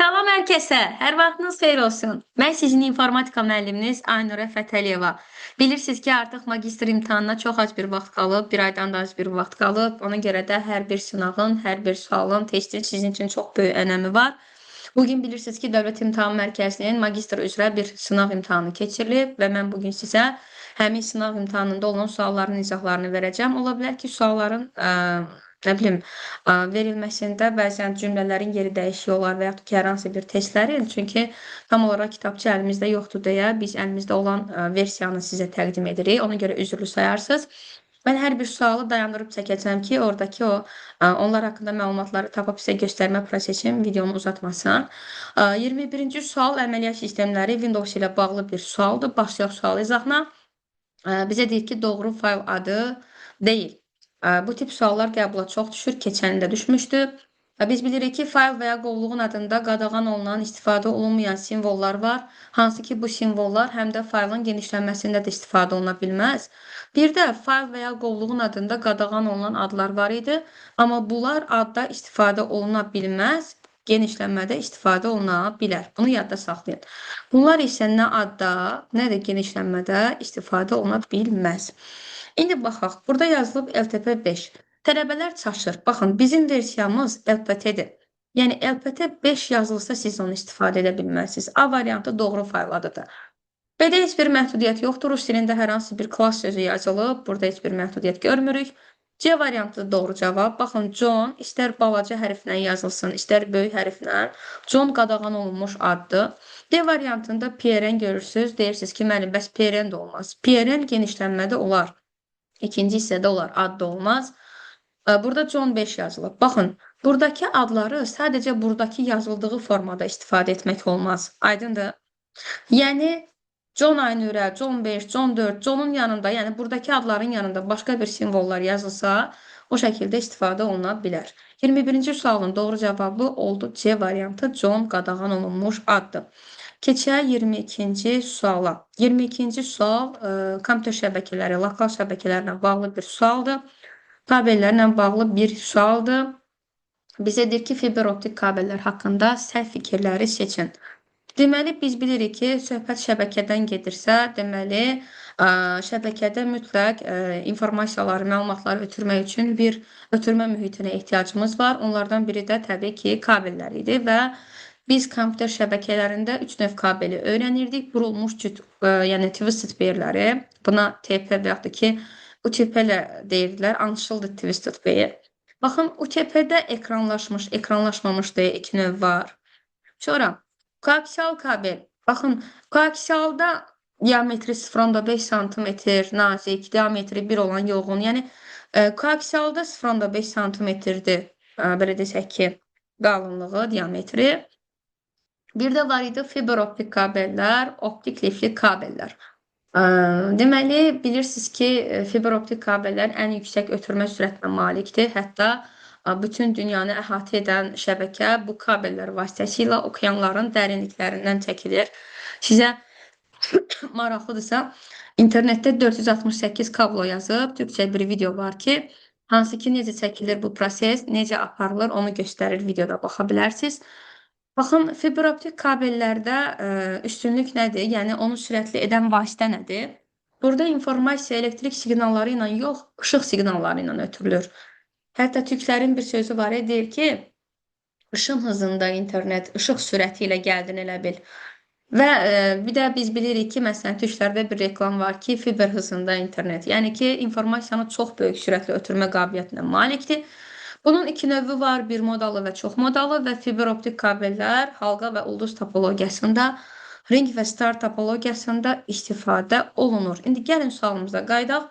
Salam hər kəsə, hər vaxtınız xeyir olsun. Mən sizin informatika müəlliminiz Aynurə Fətəliyeva. Bilirsiniz ki, artıq magistr imtahanına çox az bir vaxt qalıb, bir aydan da az bir vaxt qalıb. Ona görə də hər bir sınavın, hər bir sualın, testin sizin üçün çox böyük önəmi var. Bugün bilirsiniz ki, Dövlət İmtahan Mərkəzinin magistr üzrə bir sınav imtahanı keçirilib və mən bugün sizə həmin sınav imtahanında olan sualların izahlarını verəcəm. Ola bilər ki, sualların nə bilim, verilməsində bəzən cümlələrin yeri dəyişik olar və yaxud ki, hər hansı bir testlərin, çünki tam olaraq kitabça əlimizdə yoxdur deyə biz əlimizdə olan versiyanı sizə təqdim edirik. Ona görə üzrlü sayarsınız. Mən hər bir sualı dayandırıb çəkəcəm ki, oradakı onlar haqqında məlumatları tapıb sizə göstərmə prosesim videonu uzatmasın. 21-ci sual əməliyyat sistemləri Windows ilə bağlı bir sualdır. Başlayaq sual izahına. Bizə deyir ki, doğru fayl adı deyil. Bu tip suallar qəbula çox düşür, keçən ildə düşmüşdü. Biz bilirik ki, fayl və ya qovluğun adında qadağan olunan, istifadə olunmayan simvollar var. Hansı ki, bu simvollar həm də faylın genişlənməsində də istifadə oluna bilməz. Bir də fayl və ya qovluğun adında qadağan olunan adlar var idi. Amma bunlar adda istifadə oluna bilməz, genişlənmədə istifadə oluna bilər. Bunu yadda saxlayın. Bunlar isə nə adda, nə də genişlənmədə istifadə oluna bilməz. İndi baxaq, burada yazılıb LTP 5. Tələbələr çaşır. Baxın, bizim versiyamız LPT-dir. Yəni, LPT 5 yazılsa siz onu istifadə edə bilməzsiniz. A variantı doğru fayl adıdır. B-də heç bir məhdudiyyət yoxdur. Rus dilində hər hansı bir klass sözü yazılıb. Burada heç bir məhdudiyyət görmürük. C variantı doğru cavab. Baxın, John istər balaca hərflə yazılsın, istər böyük hərflə. John qadağan olunmuş addır. D variantında PRN görürsünüz. Deyirsiniz ki, mənim bəs PRN də olmaz. PRN genişlənmədə olar. İkinci hissədə olar, adda olmaz. Burada John 5 yazılıb. Baxın, buradakı adları sadəcə buradakı yazıldığı formada istifadə etmək olmaz. Aydındır? Yəni, John Aynurə, John 5, John 4, John'un yanında, yəni buradakı adların yanında başqa bir simvollar yazılsa, o şəkildə istifadə oluna bilər. 21-ci sualın doğru cavabı oldu C variantı, John qadağan olunmuş addır. Keçək 22-ci suala. 22-ci sual kompüter şəbəkələri, lokal şəbəkələrlə bağlı bir sualdır. Kabellərlə bağlı bir sualdır. Bizə deyir ki, fiber optik kabellər haqqında səhv fikirləri seçin. Deməli, biz bilirik ki, söhbət şəbəkədən gedirsə, deməli, şəbəkədə mütləq informasiyaları, məlumatları ötürmək üçün bir ötürmə mühitinə ehtiyacımız var. Onlardan biri də təbii ki, kabellər idi və biz kompüter şəbəkələrində 3 növ kabeli öyrənirdik. Burulmuş cüt, yəni twisted pairləri, buna TP və yaxud da ki, UTP ilə deyirdilər, unshielded twisted pair. Baxın, UTP-də ekranlaşmış, ekranlaşmamış deyə 2 növ var. Sonra, koaksial kabel. Baxın, koaksialda diametri 0,5 cm nazik, diametri 1 olan yoğun. Yəni, koaksialda 0,5 cm-dir, belə desək ki, qalınlığı, diametri. Bir də var idi fiber optik kabellər, optik lifli kabellər. Deməli, bilirsiniz ki, fiber optik kabellər ən yüksək ötürmə sürətinə malikdir. Hətta bütün dünyanı əhatə edən şəbəkə bu kabellər vasitəsilə okeanların dərinliklərindən çəkilir. Sizə maraqlıdırsa, internetdə 468 kablo yazıb, türkçə bir video var ki, hansı ki, necə çəkilir bu proses, necə aparılır, onu göstərir, videoda baxa bilərsiniz. Baxın, fiber optik kabellərdə üstünlük nədir? Yəni, onu sürətli edən vasitə nədir? Burada informasiya elektrik siqnalları ilə yox, işıq siqnalları ilə ötürülür. Hətta türklərin bir sözü var, deyir ki, ışın hızında internet, işıq sürəti ilə gəldin elə bil. Və bir də biz bilirik ki, məsələn, türklərdə bir reklam var ki, fiber hızında internet. Yəni ki, informasiyanı çox böyük sürətlə ötürmə qabiliyyətinə malikdir. Bunun 2 növü var, bir modalı və çox modalı və fiber optik kabellər halqa və ulduz topologiyasında, ring və star topologiyasında istifadə olunur. İndi gəlin sualımıza qaydaq.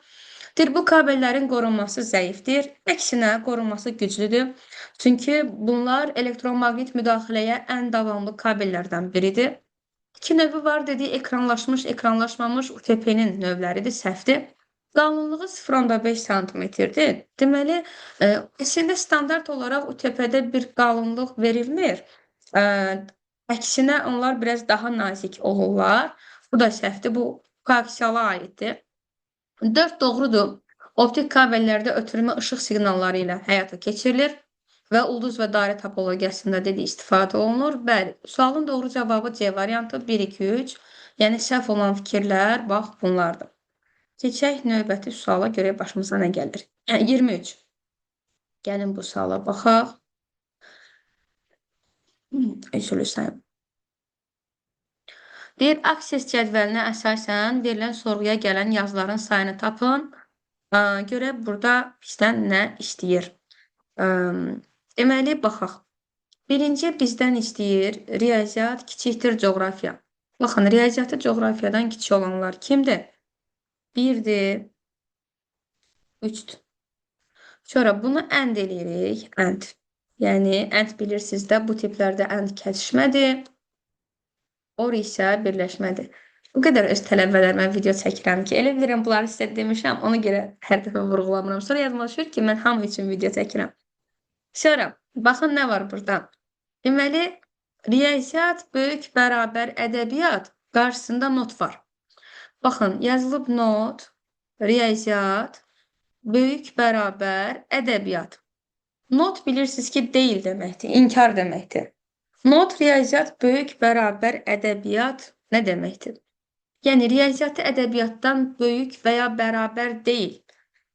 Bu kabellərin qorunması zəifdir, əksinə qorunması güclüdür. Çünki bunlar elektromaqnit müdaxiləyə ən davamlı kabellərdən biridir. 2 növü var dediyi ekranlaşmış, ekranlaşmamış UTP-nin növləridir, səhvdir. Qalınlığı 0,5 cm-dir. Deməli, əslində standart olaraq UTP-də bir qalınlıq verilmir. Əksinə, onlar biraz daha nazik olurlar. Bu da səhvdir, bu koaksiala aiddir. 4 doğrudur. Optik kabellərdə ötürmə işıq siqnalları ilə həyata keçirilir. və ulduz və dairə topologiyasında dedi istifadə olunur. Bəli, sualın doğru cavabı C variantı 1, 2, 3. Yəni səhv olan fikirlər bax bunlardır. Keçək növbəti suala görə başımıza nə gəlir? 23. Gəlin bu suala baxaq. Üzülürsən. Deyir, akses cədvəlinə əsasən verilən sorğuya gələn yazıların sayını tapın. Görə burada bizdən nə istəyir? Deməli, baxaq. Birinci bizdən istəyir riyaziyyat kiçikdir coğrafiya. Baxın, riyaziyyatı coğrafiyadan kiçik olanlar kimdir? 1-dir, 3-dür. Sonra bunu ənd eləyirik, ənd. Yəni, ənd bilirsiniz də, bu tiplərdə ənd kəsişmədir. Or isə birləşmədir. Bu qədər öz tələbələrimə video çəkirəm ki, elə bilirəm, bunları sizə demişəm, ona görə hər dəfə vurğulamıram. Sonra yadıma düşür ki, mən hamı üçün video çəkirəm. Sonra, baxın nə var burada. Deməli, riyaziyyat böyük bərabər ədəbiyyat qarşısında not var. Baxın, yazılıb not, riyaziyyat, böyük bərabər ədəbiyyat. Not bilirsiniz ki, deyil deməkdir, inkar deməkdir. Not, riyaziyyat, böyük bərabər ədəbiyyat nə deməkdir? Yəni, riyaziyyatı ədəbiyyatdan böyük və ya bərabər deyil.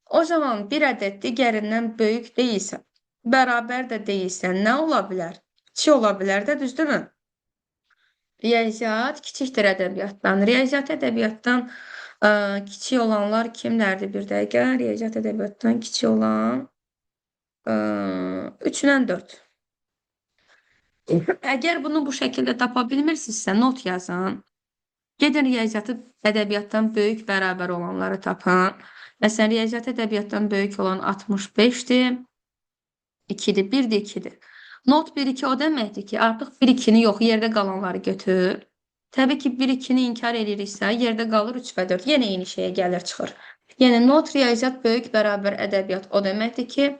O zaman bir ədəd digərindən böyük deyilsə, bərabər də deyilsə, nə ola bilər? Kiçik ola bilər də, düzdürmü? Riyaziyyat kiçikdir ədəbiyyatdan. Riyaziyyat ədəbiyyatdan kiçik olanlar kimlərdir? Bir dəqiqə, riyaziyyat ədəbiyyatdan kiçik olan 3-dən 4. Əgər bunu bu şəkildə tapa bilmirsinizsə, not yazın. Gedin riyaziyyatı ədəbiyyatdan böyük bərabər olanları tapın. Məsələn, riyaziyyat ədəbiyyatdan böyük olan 65-dir. 2-dir, 1-dir, 2-dir. Not 1-2 o deməkdir ki, artıq 1-2-ni yox, yerdə qalanları götür. Təbii ki, 1-2-ni inkar ediriksə, yerdə qalır 3 və 4. Yenə eyni şeyə gəlir, çıxır. Yəni, not, riyaziyyat böyük bərabər ədəbiyyat o deməkdir ki,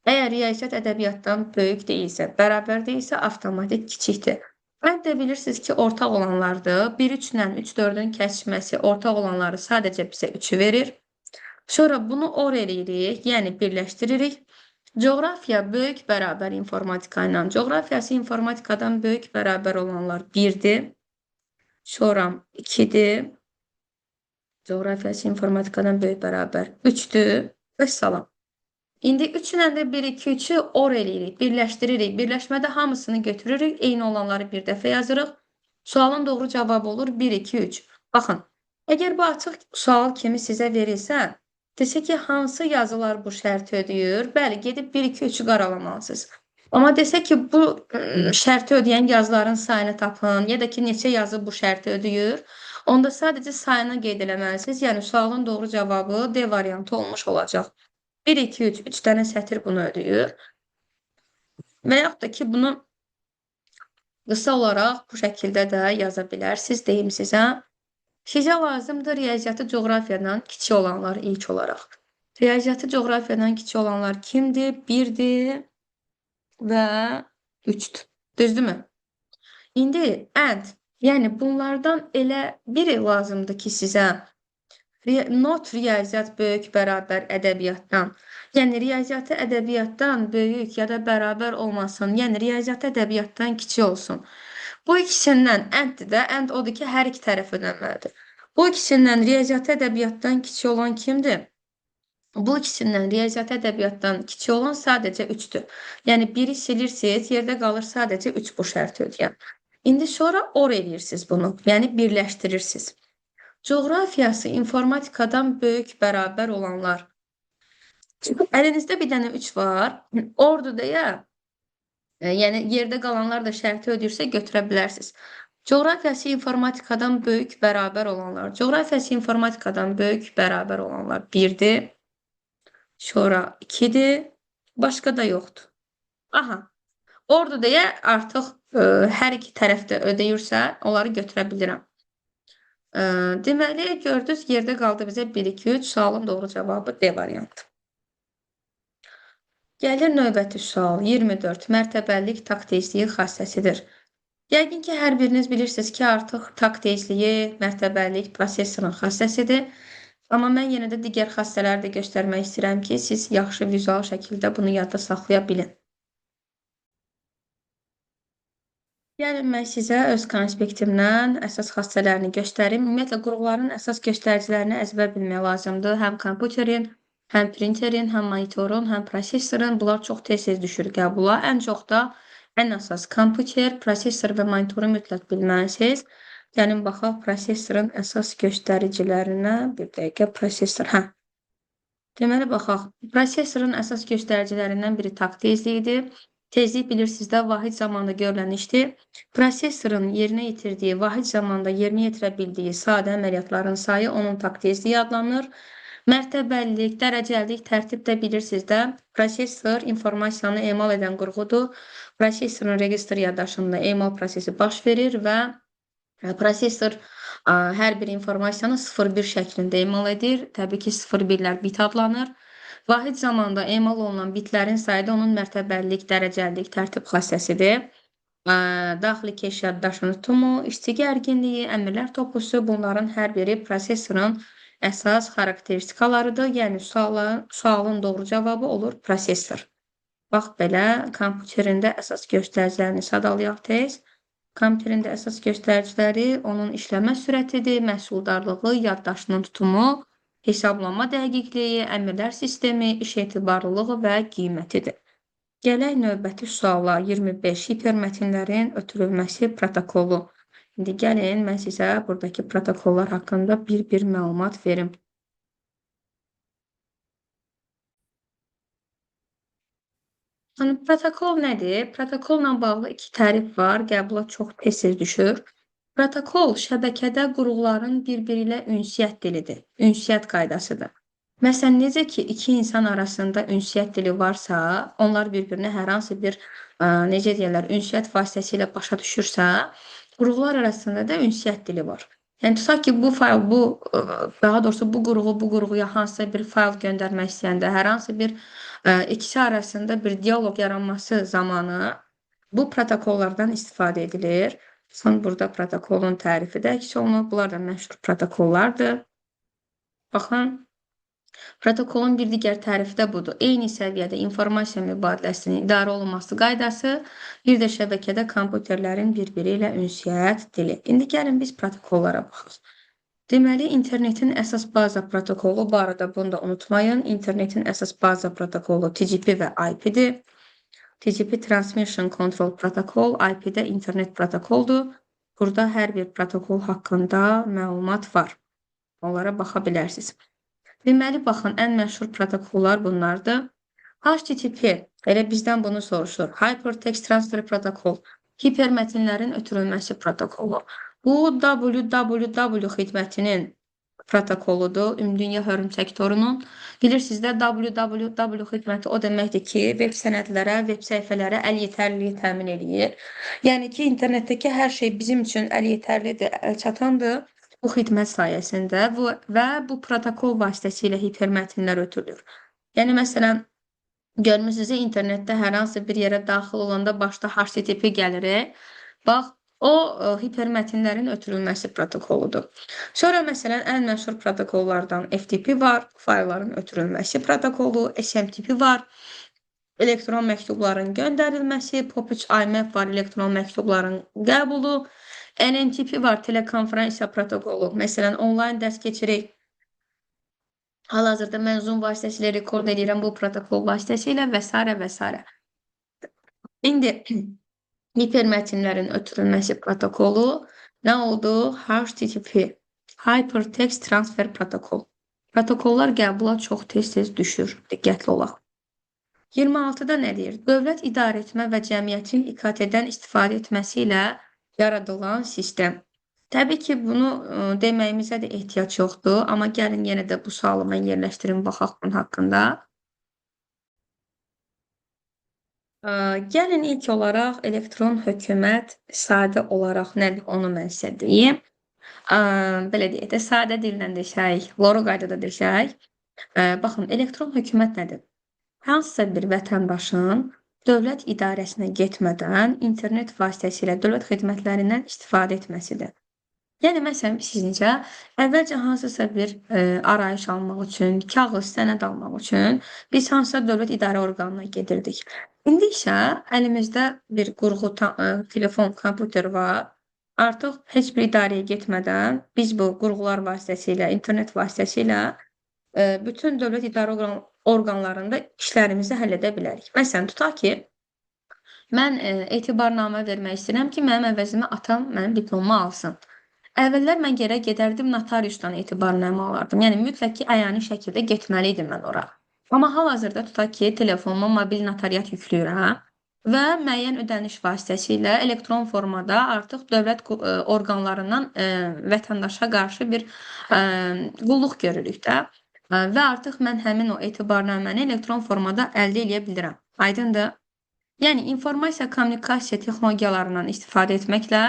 əgər riyaziyyat ədəbiyyatdan böyük deyilsə, bərabər deyilsə, avtomatik kiçikdir. Mən də bilirsiniz ki, ortaq olanlardır. 1-3 ilə 3-4-ün kəsişməsi ortaq olanları sadəcə bizə 3-ü verir. Sonra bunu or eləyirik, yəni birləşdiririk. Coğrafiya böyük bərabər informatika ilə. Coğrafiyası informatikadan böyük bərabər olanlar 1-dir. Sonra 2-dir. Coğrafiyası informatikadan böyük bərabər 3-dür. Və salam. İndi 3 ilə də 1, 2, 3-ü or eləyirik, birləşdiririk. Birləşmədə hamısını götürürük, eyni olanları bir dəfə yazırıq. Sualın doğru cavabı olur 1, 2, 3. Baxın, əgər bu açıq sual kimi sizə verilsə, desə ki, hansı yazılar bu şərti ödəyir? Bəli, gedib 1, 2, 3-ü qaralanmalısınız. Amma desə ki, bu şərti ödəyən yazıların sayını tapın, ya da ki, neçə yazı bu şərti ödəyir, onda sadəcə sayını qeyd eləməlisiniz. Yəni, sualın doğru cavabı D variantı olmuş olacaq. 1, 2, 3, 3 dənə sətir bunu ödəyir. Və yaxud da ki, bunu qısa olaraq bu şəkildə də yaza bilərsiniz, deyim sizə. Sizə lazımdır riyaziyyatı coğrafiyadan kiçik olanlar ilk olaraq. Riyaziyyatı coğrafiyadan kiçik olanlar kimdir? 1-dir və 3-dür. Düzdürmü? İndi ənd, yəni bunlardan elə biri lazımdır ki, sizə not riyaziyyat böyük bərabər ədəbiyyatdan. Yəni, riyaziyyatı ədəbiyyatdan böyük ya da bərabər olmasın. Yəni, riyaziyyatı ədəbiyyatdan kiçik olsun. Bu ikisindən ənddir də, ənd odur ki, hər iki tərəf ödənməlidir. Bu ikisindən riyaziyyatı ədəbiyyatdan kiçik olan kimdir? Bu ikisindən riyaziyyatı ədəbiyyatdan kiçik olan sadəcə 3-dür. Yəni, biri silirsiniz, yerdə qalır sadəcə 3 bu şərti ödəyən. İndi sonra or eləyirsiniz bunu, yəni birləşdirirsiniz. Coğrafiyası informatikadan böyük bərabər olanlar. Əlinizdə bir dənə 3 var. Ordu deyə, yəni yerdə qalanlar da şərti ödəyirsə götürə bilərsiniz. Coğrafiyası informatikadan böyük bərabər olanlar. Coğrafiyası informatikadan böyük bərabər olanlar 1-dir. Sonra 2-dir. Başqa da yoxdur. Aha. Ordu deyə artıq hər iki tərəfdə ödəyirsə, onları götürə bilirəm. Deməli, gördünüz, yerdə qaldı bizə 1, 2, 3. Sualın doğru cavabı D variantı. Gəlir növbəti sual. 24. Mərtəbəlik tak tezliyi xassəsidir. Yəqin ki, hər biriniz bilirsiniz ki, artıq tak tezliyi mərtəbəlik prosesorun xassəsidir. Amma mən yenə də digər xassələri də göstərmək istəyirəm ki, siz yaxşı vizual şəkildə bunu yadda saxlaya bilin. Gəlin mən sizə öz konspektimdən əsas xassələrini göstərim. Ümumiyyətlə, qurğuların əsas göstəricilərini əzbər bilmək lazımdır. Həm kompüterin, həm printerin, həm monitorun, həm prosesorun. Bunlar çox tez-tez düşür qəbula. Ən çox da ən əsas kompüter, prosesor və monitoru mütləq bilməlisiniz. Gəlin baxaq prosesorun əsas göstəricilərinə. Bir dəqiqə prosesor. Deməli, baxaq. Prosesorun əsas göstəricilərindən biri takt tezliyidir. Tezlik bilirsiniz də vahid zamanda görülən işdir. Prosesorun yerinə yetirdiyi, vahid zamanda yerinə yetirə bildiyi sadə əməliyyatların sayı onun takt tezliyi adlanır. Mərtəbəlilik, dərəcəlilik, tərtib də bilirsiniz də. Prosesor informasiyanı emal edən qurğudur. Prosesorun registr yaddaşında emal prosesi baş verir və prosesor hər bir informasiyanı 0-1 şəklində emal edir. Təbii ki, 0-1-lər bit adlanır. Vahid zamanda emal olunan bitlərin sayı da onun mərtəbəlilik, dərəcəlilik, tərtib xassəsidir. Daxili keş yaddaşının tutumu, işçi gərginliyi, əmrlər toplusu bunların hər biri prosesorun əsas xarakteristikalarıdır. Yəni, sualın doğru cavabı olur prosesor. Bax, belə kompüterində əsas göstəricilərini sadalayaq tez. Kompüterində əsas göstəriciləri onun işləmə sürətidir, məhsuldarlığı, yaddaşının tutumu, hesablama dəqiqliyi, əmrlər sistemi, iş etibarlılığı və qiymətidir. Gələk növbəti suala 25 hipermətinlərin ötürülməsi protokolu. İndi gəlin, mən sizə buradakı protokollar haqqında bir məlumat verim. Protokol nədir? Protokolla bağlı iki tərif var, qəbula çox tez-tez düşür. Protokol şəbəkədə qurğuların bir-biri ilə ünsiyyət dilidir, ünsiyyət qaydasıdır. Məsələn, necə ki, iki insan arasında ünsiyyət dili varsa, onlar bir-birinə hər hansı bir, necə deyirlər, ünsiyyət vasitəsilə başa düşürsə, qurğular arasında da ünsiyyət dili var. Yəni, tutaq ki, daha doğrusu bu qurğuya hansısa bir fayl göndərmək istəyəndə, hər hansı bir ikisi arasında bir diyaloq yaranması zamanı bu protokollardan istifadə edilir. Son burada protokolun tərifi də əks olunur. Bunlar da məşhur protokollardır. Baxın, protokolun bir digər tərifi də budur. Eyni səviyyədə informasiya mübadiləsinin idarə olunması qaydası, bir də şəbəkədə kompüterlərin bir-biri ilə ünsiyyət dili. İndi gəlin biz protokollara baxaq. Deməli, internetin əsas baza protokolu, bu arada bunu da unutmayın. İnternetin əsas baza protokolu TCP və IP-dir. TCP Transmission Control Protocol, IP-də internet protokoldur. Burada hər bir protokol haqqında məlumat var. Onlara baxa bilərsiniz. Deməli, baxın, ən məşhur protokollar bunlardır. HTTP, elə bizdən bunu soruşur. Hypertext Transfer Protocol, hipermətinlərin ötürülməsi protokolu. Bu www xidmətinin protokoludur, Ümumdünya Hörümçək torunun. Bilirsiniz də, www xidməti o deməkdir ki, web sənədlərə, web səhifələrə əl yetərliliyi təmin edir. Yəni ki, internetdəki hər şey bizim üçün əl yetərlidir, əl çatandır bu xidmət sayəsində və bu protokol vasitəsilə hipermətinlər ötürülür. Yəni, məsələn, görmüsünüz, internetdə hər hansı bir yerə daxil olanda başda HTTP gəlir. Bax, o hipermətinlərin ötürülməsi protokoludur. Sonra məsələn, ən məşhur protokollardan FTP var, faylların ötürülməsi protokolu, SMTP var, elektron məktubların göndərilməsi, POP3 IMAP var, elektron məktubların qəbulu, NNTP var, telekonferensiya protokolu. Məsələn, onlayn dərs keçirik. Hal-hazırda mən Zoom vasitəsilə rekord edirəm bu protokol vasitəsilə və s. və s. İndi hipermətinlərin ötürülməsi protokolu nə oldu? HTTP, Hypertext Transfer Protokol. Protokollar qəbula çox tez-tez düşür. Diqqətli olaq. 26-da nə deyir? Dövlət idarəetmə və cəmiyyətin İKT-dən istifadə etməsi ilə yaradılan sistem. Təbii ki, bunu deməyimizə də ehtiyac yoxdur, amma gəlin yenə də bu sualı mən yerləşdirim, baxaq bunun haqqında. Gəlin ilk olaraq elektron hökumət sadə olaraq nədir, onu mən sizə deyim. Belə deyək də, sadə dillə desək, loru qaydada desək. Baxın, elektron hökumət nədir? Hansısa bir vətəndaşın dövlət idarəsinə getmədən internet vasitəsilə dövlət xidmətlərindən istifadə etməsidir. Yəni məsələn sizcə əvvəlcə hansısa bir, arayış almaq üçün, kağız, sənəd almaq üçün biz hansısa dövlət idarə orqanına gedirdik. İndi isə əlimizdə bir qurğu telefon, kompüter var. Artıq heç bir idarəyə getmədən biz bu qurğular vasitəsilə, internet vasitəsilə, bütün dövlət idarə orqanlarında işlərimizi həll edə bilərik. Məsələn, tutaq ki, mən, etibarnamə vermək istəyirəm ki, mənim əvəzimə atam mənim diplomumu alsın. Əvvəllər mən gərək gedərdim notariusdan etibarnamə alardım. Yəni mütləq ki, əyani şəkildə getməli idim mən ora. Amma hal-hazırda tutaq ki, telefonuma mobil notariat yükləyirəm və müəyyən ödəniş vasitəsilə elektron formada artıq dövlət orqanlarından, vətəndaşa qarşı bir, qulluq görürük də, və artıq mən həmin o etibarnaməni elektron formada əldə eləyə bilirəm. Aydındır? Yəni informasiya kommunikasiya texnologiyalarından istifadə etməklə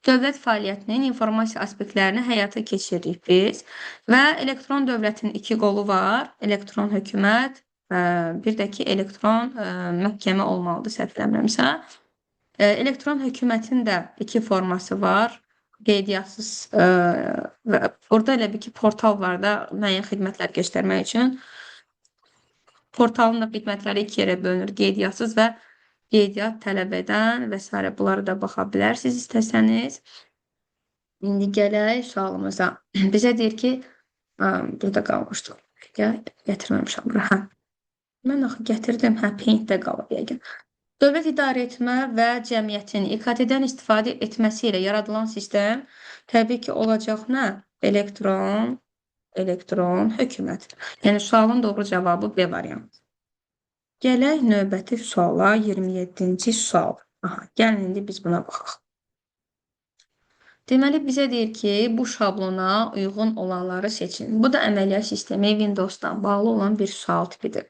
dövlət fəaliyyətinin informasiya aspektlərini həyata keçiririk biz və elektron dövlətin iki qolu var: elektron hökumət, bir də ki, elektron məhkəmə olmalıdır səhv eləmirəmsə. Elektron hökumətin də iki forması var: qeydiyyatsız və burada elə bir ki, portal var da müəyyən xidmətlər göstərmək üçün. Portalın da xidmətləri iki yerə bölünür: qeydiyyatsız və qeydiyyat tələb edən və s. Bunlara da baxa bilərsiniz istəsəniz. İndi gələk sualımıza. Bizə deyir ki, burada qalmışdıq. Gətirməmişəm bura. Hə. Mən axı gətirdim. Hə, Paint-də qalıb yəqin. Dövlət idarəetmə və cəmiyyətin İKT-dən istifadə etməsi ilə yaradılan sistem təbii ki, olacaq nə? Elektron hökumət. Yəni sualın doğru cavabı B variantı. Gələk növbəti suala, 27-ci sual. Aha, gəlin indi biz buna baxaq. Deməli, bizə deyir ki, bu şablona uyğun olanları seçin. Bu da əməliyyat sistemi Windows-dan bağlı olan bir sual tipidir.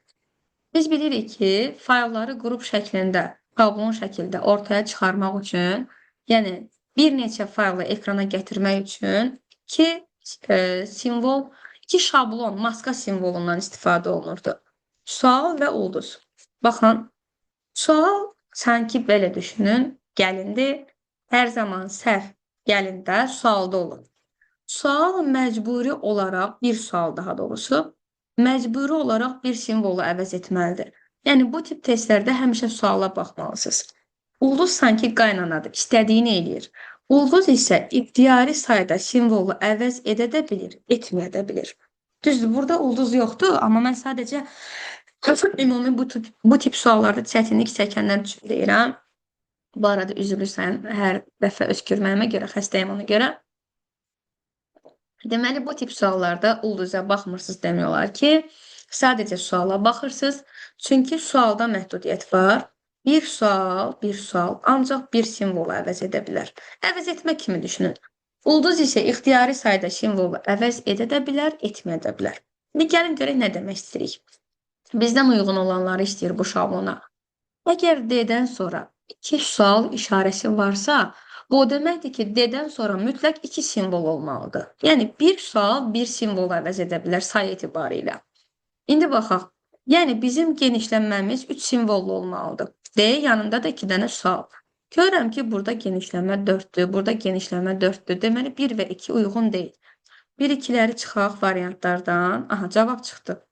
Biz bilirik ki, faylları qrup şəklində, şablon şəkildə ortaya çıxarmaq üçün, yəni bir neçə faylı ekrana gətirmək üçün iki şablon, maska simvolundan istifadə olunurdu. Sual və ulduz. Baxın, sual sanki belə düşünün, gəlindi, hər zaman səhv gəlində sualda olur. Sual məcburi olaraq, bir sual daha doğrusu, məcburi olaraq bir simvolu əvəz etməlidir. Yəni, bu tip testlərdə həmişə suala baxmalısınız. Ulduz sanki qaynanadır, istədiyini eləyir. Ulduz isə ixtiyari sayda simvolu əvəz edə də bilir, etməyə də bilir. Düzdür, burada ulduz yoxdur, amma mən sadəcə ümumi bu tip suallarda çətinlik çəkənlər üçün deyirəm. Bu arada üzülürsən hər dəfə öskürməyimə görə, xəstəyim ona görə. Deməli, bu tip suallarda ulduza baxmırsınız demək olar ki, sadəcə suala baxırsınız. Çünki sualda məhdudiyyət var. Bir sual, ancaq bir simvolu əvəz edə bilər. Əvəz etmək kimi düşünün. Ulduz isə ixtiyari sayda simvolu əvəz edə də bilər, etməyə də bilər. Bir gəlin görək nə demək istəyirik. Bizdən uyğun olanları istəyir bu şablona. Əgər D-dən sonra iki sual işarəsi varsa, bu o deməkdir ki, D-dən sonra mütləq iki simvol olmalıdır. Yəni, bir sual bir simvol əvəz edə bilər say etibarı ilə. İndi baxaq. Yəni, bizim genişlənməmiz 3 simvollu olmalıdır. D yanında da 2 dənə sual. Görürəm ki, burada genişlənmə 4-dür, burada genişlənmə 4-dür. Deməli, 1 və 2 uyğun deyil. 1-2-ləri çıxaq variantlardan. Aha, cavab çıxdı.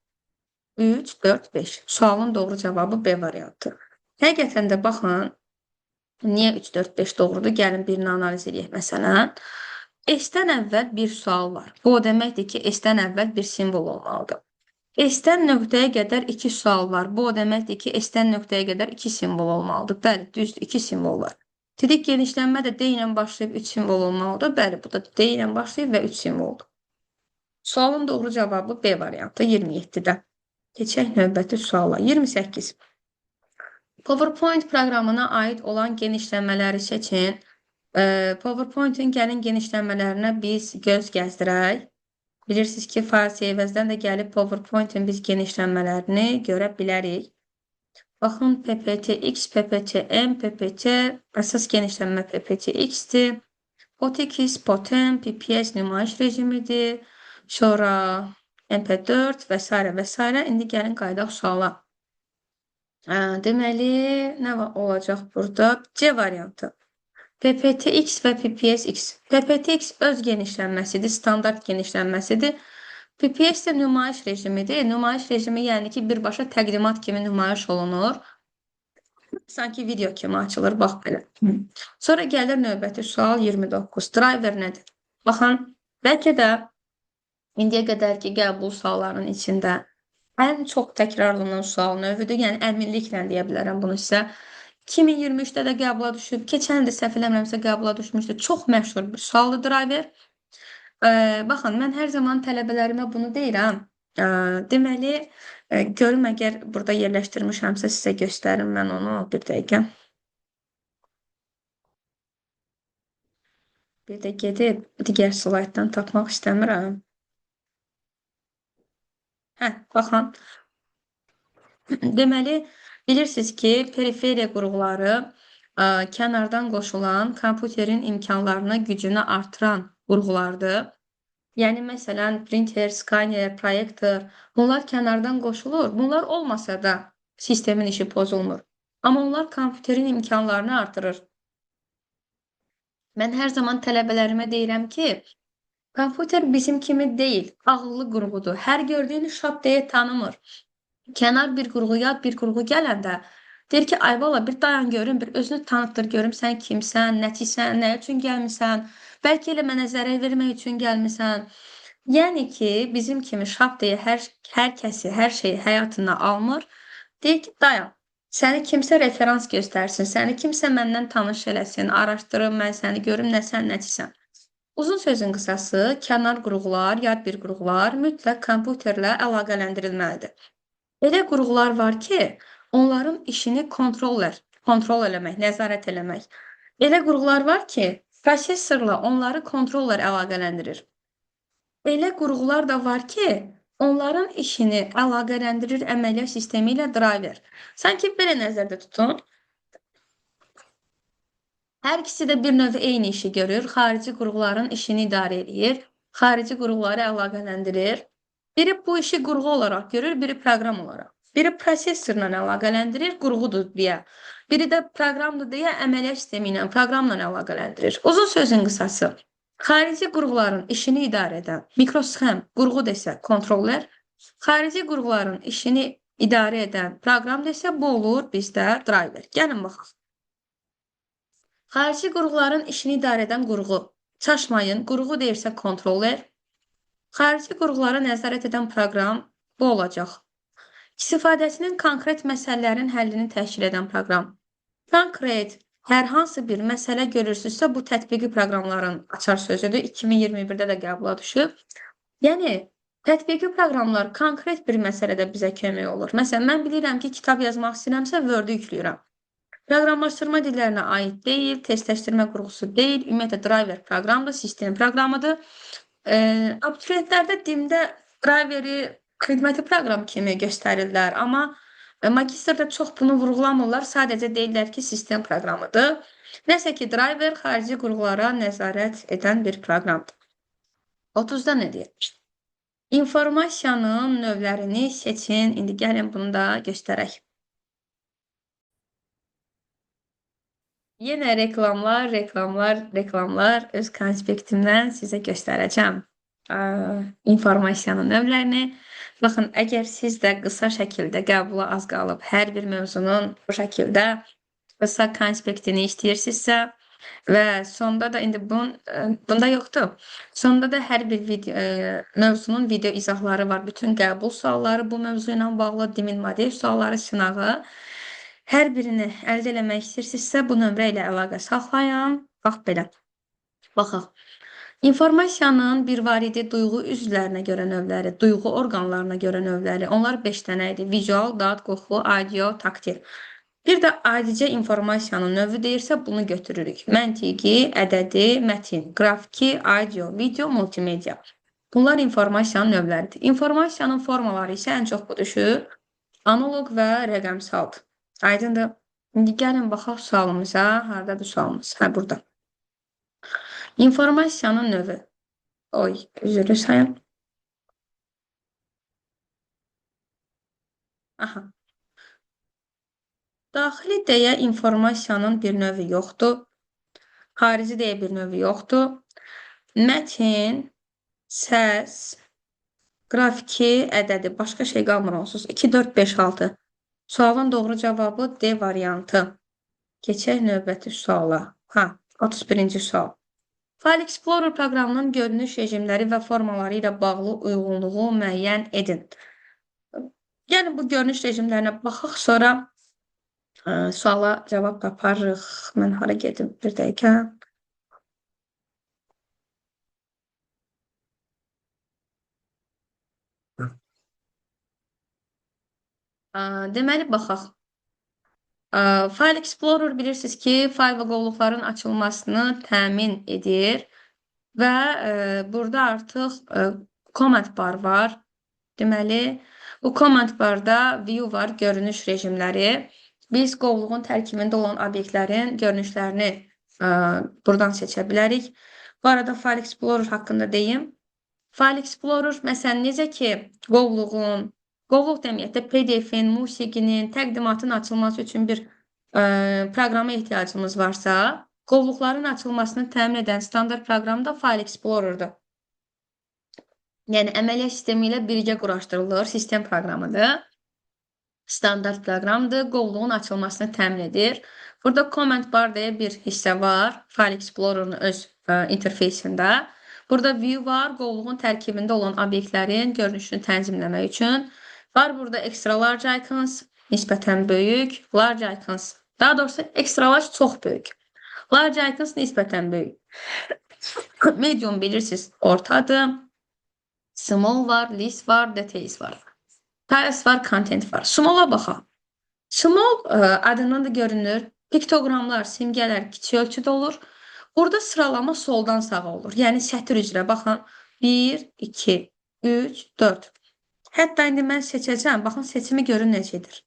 3, 4, 5. Sualın doğru cavabı B variantı. Həqiqətən də baxın, niyə 3, 4, 5 doğrudur? Gəlin birini analiz edək. Məsələn, S-dən əvvəl bir sual var. Bu o deməkdir ki, S-dən əvvəl bir simvol olmalıdır. S-dən nöqtəyə qədər 2 sual var. Bu o deməkdir ki, S-dən nöqtəyə qədər 2 simvol olmalıdır. Bəli, düzdür, 2 simvol var. Dedik, genişlənmə də D ilə başlayıb 3 simvol olmalıdır. Bəli, bu da D ilə başlayıb və 3 simvoldur. Sualın doğru cavabı B variantı 27-də. Keçək növbəti suala. 28. PowerPoint proqramına aid olan genişlənmələri seçin. PowerPoint-in gəlin genişlənmələrinə biz göz gəzdirək. Bilirsiniz ki, fayl seyvəzdən də gəlib PowerPoint-in biz genişlənmələrini görə bilərik. Baxın, PPT-X, PPT-M, PPT, əsas genişlənmə PPT-X-dir. POTX, POTM, PPS nümayiş rejimidir. Sonra MP4 və s. və s. İndi gəlin qaydaq suala. Deməli, nə olacaq burada? C variantı. PPTX və PPSX. PPTX öz genişlənməsidir, standart genişlənməsidir. PPS də nümayiş rejimidir. Nümayiş rejimi yəni ki, birbaşa təqdimat kimi nümayiş olunur. Sanki video kimi açılır, bax belə. Sonra gəlir növbəti sual 29. Driver nədir? Baxın, bəlkə də indiyə qədərki qəbul suallarının içində ən çox təkrarlanan sual növüdür. Yəni əminliklə deyə bilərəm bunu sizə. 2023-də də qəbula düşüb, keçən il də səhv eləmirəmsə qəbula düşmüşdü. Çox məşhur bir sualdır driver. Baxın, mən hər zaman tələbələrimə bunu deyirəm. Deməli, görüm əgər burada yerləşdirmişəmsə sizə göstərim mən onu bir dəqiqə. Bir də gedib digər slaytdan tapmaq istəmirəm. Baxın. Deməli, bilirsiniz ki, periferiya qurğuları kənardan qoşulan kompüterin imkanlarını, gücünü artıran qurğulardır. Yəni, məsələn, printer, skaner, proyektor, bunlar kənardan qoşulur. Bunlar olmasa da sistemin işi pozulmur. Amma onlar kompüterin imkanlarını artırır. Mən hər zaman tələbələrimə deyirəm ki, kompüter bizim kimi deyil, ağıllı qurğudur. Hər gördüyünü şap deyə tanımır. Kənar bir qurğu, yad bir qurğu gələndə deyir ki, ay bala, bir dayan görüm, bir özünü tanıtdır görüm, sən kimsən, nəçisən, nə üçün gəlmisən, bəlkə elə mənə zərər vermək üçün gəlmisən. Yəni ki, bizim kimi şap deyə hər kəsi, hər şeyi həyatına almır. Deyir ki, dayan, səni kimsə referans göstərsin, səni kimsə məndən tanış eləsin, araşdırım mən səni, görüm nə sən, nəçisən. Uzun sözün qısası, kənar qurğular, yad bir qurğular mütləq kompüterlə əlaqələndirilməlidir. Elə qurğular var ki, onların işini kontrol eləmək, nəzarət eləmək. Elə qurğular var ki, prosesorla onları kontroller əlaqələndirir. Elə qurğular da var ki, onların işini əlaqələndirir əməliyyat sistemi ilə driver. Sanki belə nəzərdə tutun. Hər ikisi də bir növ eyni işi görür. Xarici qurğuların işini idarə edir. Xarici qurğuları əlaqələndirir. Biri bu işi qurğu olaraq görür, biri proqram olaraq. Biri prosesorla əlaqələndirir, qurğudur deyə. Biri də proqramdır deyə əməliyyat sistemi ilə, proqramla əlaqələndirir. Uzun sözün qısası. Xarici qurğuların işini idarə edən mikrosxem, qurğu desə kontroller, xarici qurğuların işini idarə edən proqram desə bu olur bizdə driver. Gəlin baxaq. Xarici qurğuların işini idarə edən qurğu. Çaşmayın, qurğu deyirsə kontroller. Xarici qurğulara nəzarət edən proqram bu olacaq. İstifadəsinin konkret məsələlərin həllini təşkil edən proqram. Konkret, hər hansı bir məsələ görürsünüzsə, bu tətbiqi proqramların açar sözüdür. 2021-də də qəbula düşüb. Yəni, tətbiqi proqramlar konkret bir məsələdə bizə kömək olur. Məsələn, mən bilirəm ki, kitab yazmaq istəyirəmsə, Word-ü yükləyirəm. Proqramlaşdırma dillərinə aid deyil, testləşdirmə qurğusu deyil, ümumiyyətlə driver proqramdır, sistem proqramıdır. Abituriyentlərdə DİM-də driveri xidməti proqram kimi göstərirlər, amma magistrda çox bunu vurğulamırlar, sadəcə deyirlər ki, sistem proqramıdır. Nəsə ki, driver xarici qurğulara nəzarət edən bir proqramdır. 30-da nə deyir? İnformasiyanın növlərini seçin. İndi gəlin bunu da göstərək. Yenə reklamlar öz konspektimdən sizə göstərəcəm informasiyanın növlərini. Baxın, əgər siz də qısa şəkildə qəbula az qalıb hər bir mövzunun bu şəkildə qısa konspektini istəyirsinizsə və sonda da indi bunda yoxdur. Sonda da hər bir mövzunun video izahları var. Bütün qəbul sualları bu mövzu ilə bağlı, DİM-in model sualları, sınağı. Hər birini əldə eləmək istəyirsinizsə, bu nömrə ilə əlaqə saxlayın. Bax belə. Baxaq. İnformasiyanın bir varidi duyğu üzvlərinə görə növləri, duyğu orqanlarına görə növləri. Onlar 5 dənə idi. Vizual, dad, qoxu, audio, taktil. Bir də adicə informasiyanın növü deyirsə, bunu götürürük. Məntiqi, ədədi, mətin, qrafiki, audio, video, multimedia. Bunlar informasiyanın növləridir. İnformasiyanın formaları isə ən çox bu düşür. Analog və rəqəmsaldır. Aydındır. İndi gəlin baxaq sualımıza. Haradadır sualımız? Burada. İnformasiyanın növü. Üzrlü sayın. Aha. Daxili deyə informasiyanın bir növü yoxdur. Xarici deyə bir növü yoxdur. Mətin, səs, qrafiki, ədədi. Başqa şey qalmır onsuz. 2, 4, 5, 6. Sualın doğru cavabı D variantı. Keçək növbəti suala. 31-ci sual. File Explorer proqramının görünüş rejimləri və formaları ilə bağlı uyğunluğu müəyyən edin. Yəni, bu görünüş rejimlərinə baxaq, sonra suala cavab taparıq. Mən hara gedim? Bir dəqiqə. Deməli, baxaq. File Explorer bilirsiniz ki, fayl və qovluqların açılmasını təmin edir və burada artıq command bar var. Deməli, bu command barda view var, görünüş rejimləri. Biz qovluğun tərkibində olan obyektlərin görünüşlərini buradan seçə bilərik. Bu arada File Explorer haqqında deyim. File Explorer, məsələn, necə ki, qovluq dəmiyyətdə PDF-in, musiqinin, təqdimatın açılması üçün bir proqrama ehtiyacımız varsa, qovluqların açılmasını təmin edən standart proqram da File Explorer-dır. Yəni, əməliyyat sistemi ilə birgə quraşdırılır, sistem proqramıdır. Standart proqramdır, qovluğun açılmasını təmin edir. Burada Command Bar deyə bir hissə var, File Explorer-ın öz interfeysində. Burada View var, qovluğun tərkibində olan obyektlərin görünüşünü tənzimləmək üçün. Var burada Extra Large Icons, nisbətən böyük, Large Icons, daha doğrusu Extra Large çox böyük. Large Icons nisbətən böyük. Medium bilirsiniz, ortadır. Small var, list var, details var. Tiles var, content var. Small'a baxaq. Small adından da görünür. Piktogramlar, simgələr kiçik ölçüdə olur. Burada sıralama soldan sağa olur. Yəni sətir üzrə baxın. 1, 2, 3, 4. Hətta indi mən seçəcəm. Baxın, seçimi görün necədir.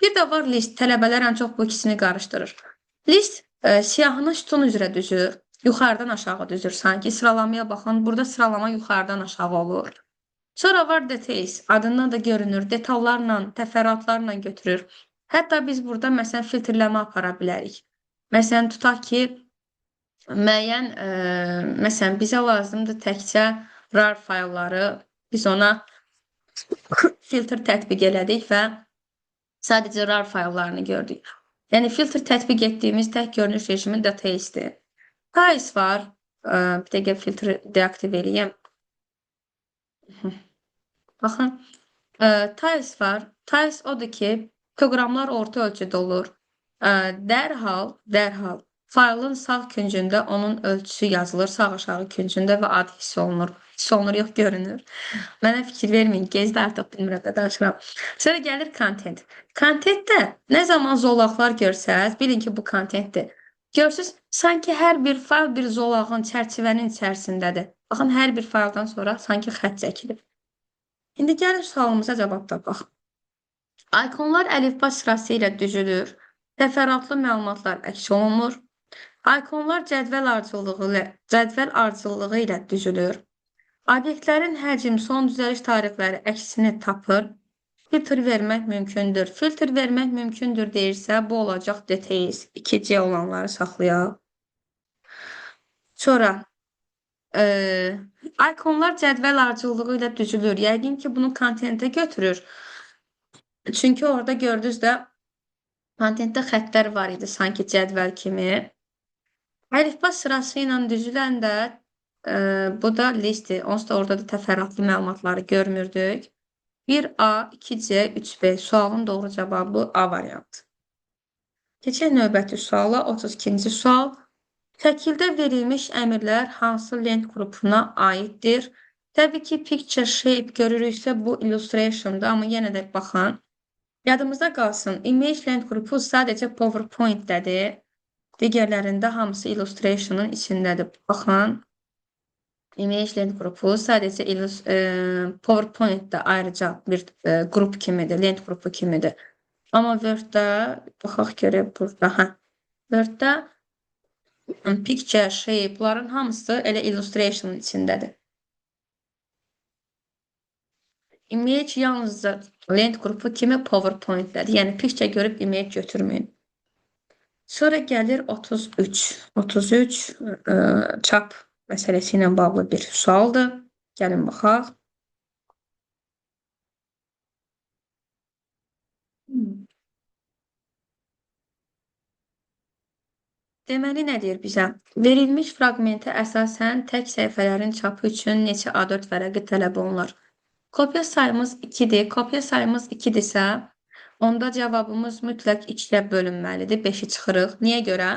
Bir də var list. Tələbələr ən çox bu ikisini qarışdırır. List siyahını sütun üzrə düzür. Yuxarıdan aşağı düzür. Sanki sıralamaya baxın. Burada sıralama yuxarıdan aşağı olur. Sonra var details. Adından da görünür. Detallarla, təfərrüatlarla götürür. Hətta biz burada məsələn filtrləmə apara bilərik. Məsələn, tutaq ki, müəyyən, məsələn, bizə lazımdır təkcə RAR faylları. Biz ona filtr tətbiq elədik və sadəcə RAR fayllarını gördük. Yəni, filtr tətbiq etdiyimiz tək görünüş rejimi detailsdir. Tiles var. Bir dəqiqə filtri deaktiv eləyəm. Baxın, tiles var. Tiles odur ki, proqramlar orta ölçüdə olur. Dərhal faylın sağ küncündə onun ölçüsü yazılır, sağ aşağı küncündə və adı hiss olunur. Hiss olunur, yox görünür. Mənə fikir verməyin, gezdə artıq bilmirəm də danışıram. Sonra gəlir content. Contentdə nə zaman zolaqlar görsəz, bilin ki, bu contentdir. Görsünüz, sanki hər bir fayl bir zolağın, çərçivənin içərisindədir. Baxın, hər bir fayldan sonra sanki xətt çəkilib. İndi gəlin sualımıza cavab tapaq. İkonlar əlifba sırası ilə düzülür. Təfərrüatlı məlumatlar əks olunur. İkonlar cədvəl ardıcıllığı ilə düzülür. Obyektlərin həcm, son düzəliş tarixləri əksini tapır. Filtr vermək mümkündür. Filtr vermək mümkündür deyirsə, bu olacaq details. 2C olanları saxlayaq. Sonra, ikonlar cədvəl ardıcıllığı ilə düzülür. Yəqin ki, bunu kontentə götürür. Çünki orada gördünüz də kontentdə xəttlər var idi, sanki cədvəl kimi. Əlifba sırası ilə düzüləndə bu da listdir. Onsuz da orada da təfərrüatlı məlumatları görmürdük. 1A, 2C, 3B. Sualın doğru cavabı A variantı. Keçək növbəti suala, 32-ci sual. Şəkildə verilmiş əmrlər hansı lent qrupuna aiddir? Təbii ki, picture shape görürüksə bu illustration'da, amma yenə də baxın. Yadımızda qalsın, image lent qrupu sadəcə PowerPoint-dədir. Digərlərində hamısı illustration'ın içindədir. Baxın, image lent qrupu sadəcə PowerPoint-də ayrıca bir qrup kimidir, lent qrupu kimidir. Amma Word-də, baxaq görək burada, Word-də picture, shape, bunların hamısı elə illustration'ın içindədir. Image yalnızca lent qrupu kimi PowerPoint-dədir. Yəni, picture görüb image götürməyin. Sonra gəlir 33. 33 çap məsələsi ilə bağlı bir sualdır. Gəlin baxaq. Deməli, nə deyir bizə? Verilmiş fraqmentə əsasən tək səhifələrin çapı üçün neçə A4 vərəqi tələb olunur? Kopya sayımız 2-dir. Kopya sayımız 2-dirsə, onda cavabımız mütləq 2-yə bölünməlidir. 5-i çıxırıq. Niyə görə?